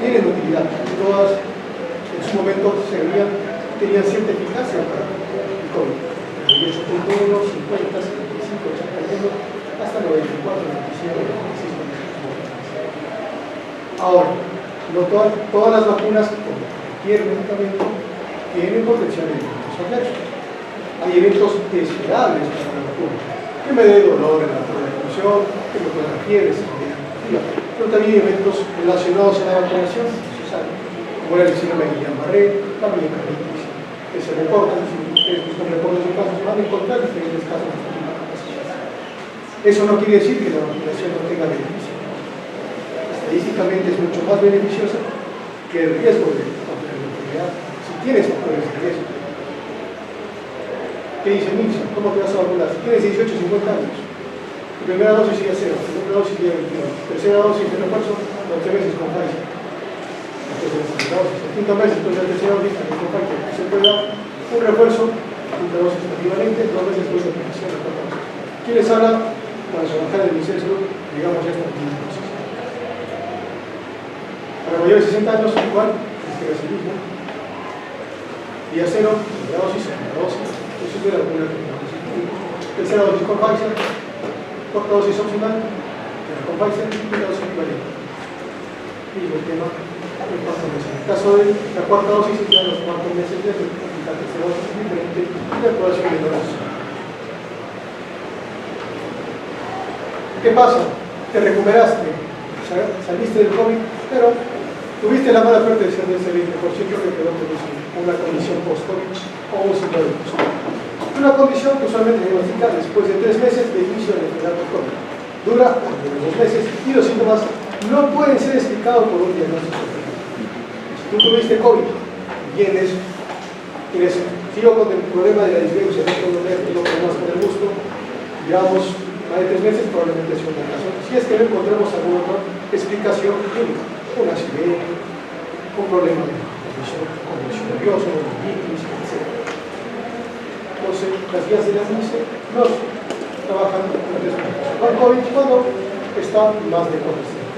tienen utilidad, todas en su momento servían, tenían cierta eficacia para el COVID. 8.1, 50, 75, 81, hasta 94, 95, 96. Ahora, No todas las vacunas, como cualquier medicamento, tienen potencial de eventos adversos. Hay eventos esperables para la vacuna, que me dé dolor en la vacunación, que me pueda fiebre, pero también hay eventos relacionados a la vacunación, como era el síndrome de Guillain-Barré, también carditis, que se reportan, estos reportes de casos, van a encontrar diferentes casos de esta capacidad. Eso no quiere decir que la vacunación no tenga beneficio. Estadísticamente es mucho más beneficiosa que el riesgo de contraer la enfermedad, si tienes factores de riesgo. ¿Qué dice Nixon? ¿Cómo te vas a vacunar? Si tienes 18 o 50 años, tu primera dosis sigue a 0, tu segunda dosis sigue a 21, tercera dosis de refuerzo, 11 meses con Pfizer. El quinto mes después de la tercera dosis también con Pfizer. Se puede dar un refuerzo, quinta dosis equivalente, 2 meses después de la aplicación de la cuarta dosis. ¿Quién les habla? Para trabajar en el Ministerio de Salud, digamos ya esta primera dosis. Para mayores de 60 años, igual, este es el mismo. Día 0, primera dosis, segunda dosis. Eso es de la vacuna de la dosis. Tercera dosis con Pfizer, cuarta dosis opcional, con Pfizer, quinta dosis equivalente. Mismo tema, el cuarto mes. En el caso de la cuarta dosis, es ya los 4 meses de la tercera dosis diferente y la aprobación de la dosis. ¿Qué pasa? Te recuperaste, saliste del COVID, pero tuviste la mala suerte de ser de ese 20% que quedó con una condición post-COVID o un síndrome de post-COVID. Una condición que usualmente se diagnostica después de 3 meses de inicio de la enfermedad post-COVID. Dura unos 2 meses y los síntomas no pueden ser explicados por un diagnóstico. Si tú tuviste COVID, sigo con el problema de la disbiosis, tengo problemas con el gusto, llevamos más de 3 meses, probablemente sea una caso. Si es que no encontramos alguna otra explicación clínica, un accidente, un problema de condición nerviosa, etc. Entonces, las guías de la MICE nos trabajan con COVID cuando está más de 4 semanas.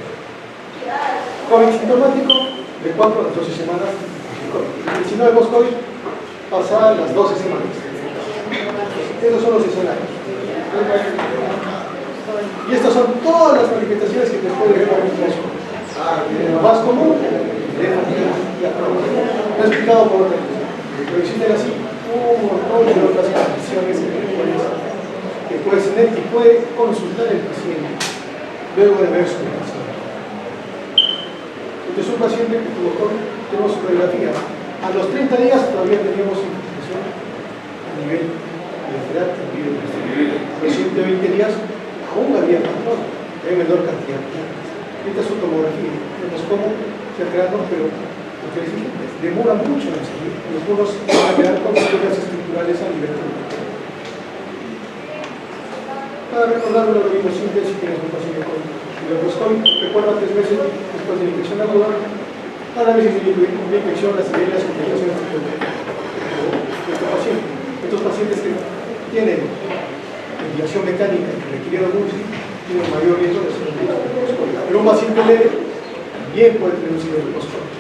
COVID sintomático, de 4 a las 12 semanas. Y si no vemos COVID, pasa las 12 semanas. Esos son los escenarios. Y estas son todas las manifestaciones que te pueden ver en un caso. Lo más común, de fatiga y aprobación. No he explicado por otra cosa. Pero existen así un montón de otras condiciones que puedes tener y puede consultar el paciente luego de ver su paciente. Este es un paciente que tuvo COVID, tenemos su radiografía. A los 30 días todavía teníamos infiltración a nivel bilateral, a nivel de a los 120 días aún había patrón, hay menor cantidad de planas. Esta es su tomografía, vemos cómo se crearon, pero lo que decimos, demora mucho en salir. Los muros van a quedar con estructuras estructurales a nivel celular. Para recordar lo mismo simple, si tienes un paciente con tuberculosis, recuerda 3 meses después de la infección aguda, para veces de la infección, las severas complicaciones de este paciente. Estos pacientes que tienen ventilación mecánica que requirieron UCI tienen mayor riesgo de ser post-COVID. Pero un paciente leve también puede tener un síndrome post-COVID.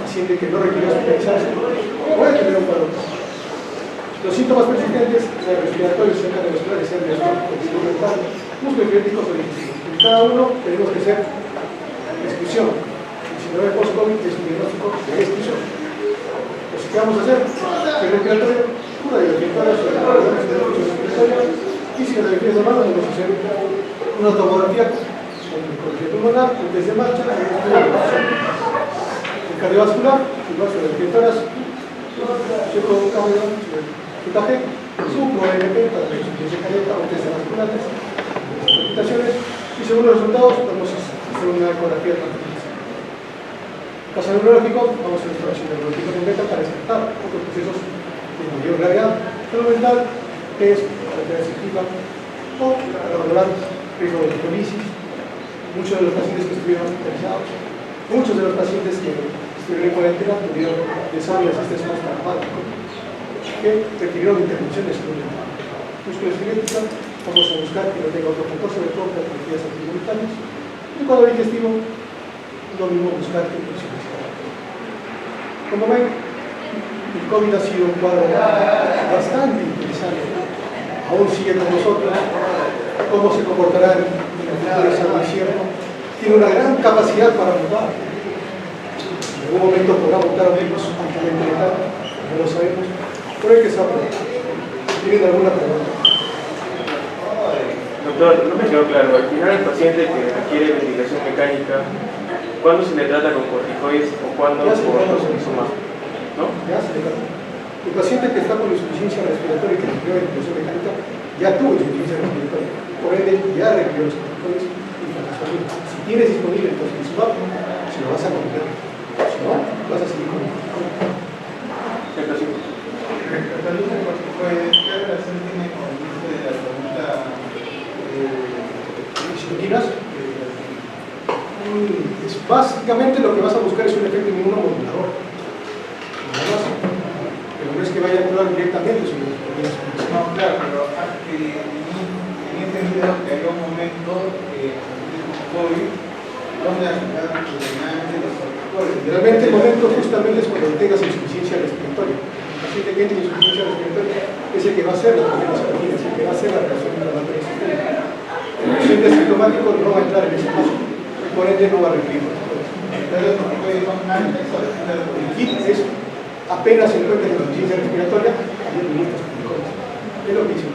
Paciente que no requiere hospitalizarse puede tener un paro. Los síntomas persistentes respiratorios cardiovasculares sean de salud mental, musculoesqueléticos o digestivos. En cada uno tenemos que hacer exclusión. El síndrome post-COVID es un diagnóstico de exclusión. Entonces, ¿qué vamos a hacer? El respiratorio, una de las virtuales sobre la respiratoria, y si la radiografía de mano, vamos a hacer una tomografía con ecografía pulmonar, un test de marcha, el cardiovascular, igual sobre las virtuales, checo cambio, puntaje, sumo ANP para la insuficiencia cardíaca o test de vasculares, palpitaciones, y según los resultados vamos a hacer una ecografía de caso neurológico, vamos a hacer una exploración neurológica completa para descartar otros procesos de mayor gravedad. Salud mental, que es la terapia sensitiva, o para valorar riesgo de hipólisis. Muchos de los pacientes que estuvieron hospitalizados, muchos de los pacientes que estuvieron en cuarentena tuvieron desarrollo de estrés postraumático que requirieron intervención de salud mental. Musculoesquelética, vamos a buscar que no tenga otro factor, sobre todo patologías anticomunitarias. Y cuadro digestivo, lo mismo buscar que infecciones. Como ven, el COVID ha sido un cuadro bastante interesante. Aún sigue con nosotros. Cómo se comportará en el futuro es algo incierto. Tiene una gran capacidad para mutar. algún momento podrá montar un virus altamente letal, no lo sabemos, pero hay que saber. ¿Tienen alguna pregunta? Doctor, no me quedó claro. Al final, el paciente que requiere ventilación mecánica, ¿cuándo se le trata con corticoides o cuándo Ya se le con trata con tocilizumab? ¿No? Ya se le trata. El paciente que está con insuficiencia respiratoria y que requiere ventilación mecánica ya tuvo insuficiencia respiratoria, por ende ya requirió los corticoides y fenazolina. Si tienes disponible el tocilizumab, se lo vas a comprar. Si no, vas a seguir con el corticoide. Es básicamente lo que vas a buscar es un efecto inmunomodulador. Pero no es que vaya a actuar directamente sobre las proteínas. No, claro, pero tenía entendido que había un momento COVID donde aplicaban determinadamente los corticoides. Realmente el momento justamente es cuando tengas insuficiencia respiratoria. El paciente que tiene insuficiencia respiratoria es el que va a hacer las proteínas, es el que va a hacer la reacción inflamatoria sistémica. El paciente asintomático no va a entrar en ese paso, y por ende no va a requerir corticoides. Entonces los corticoides son antes o después de la El kit es apenas se encuentra en la insuficiencia respiratoria y administras corticoides. Es lo mismo.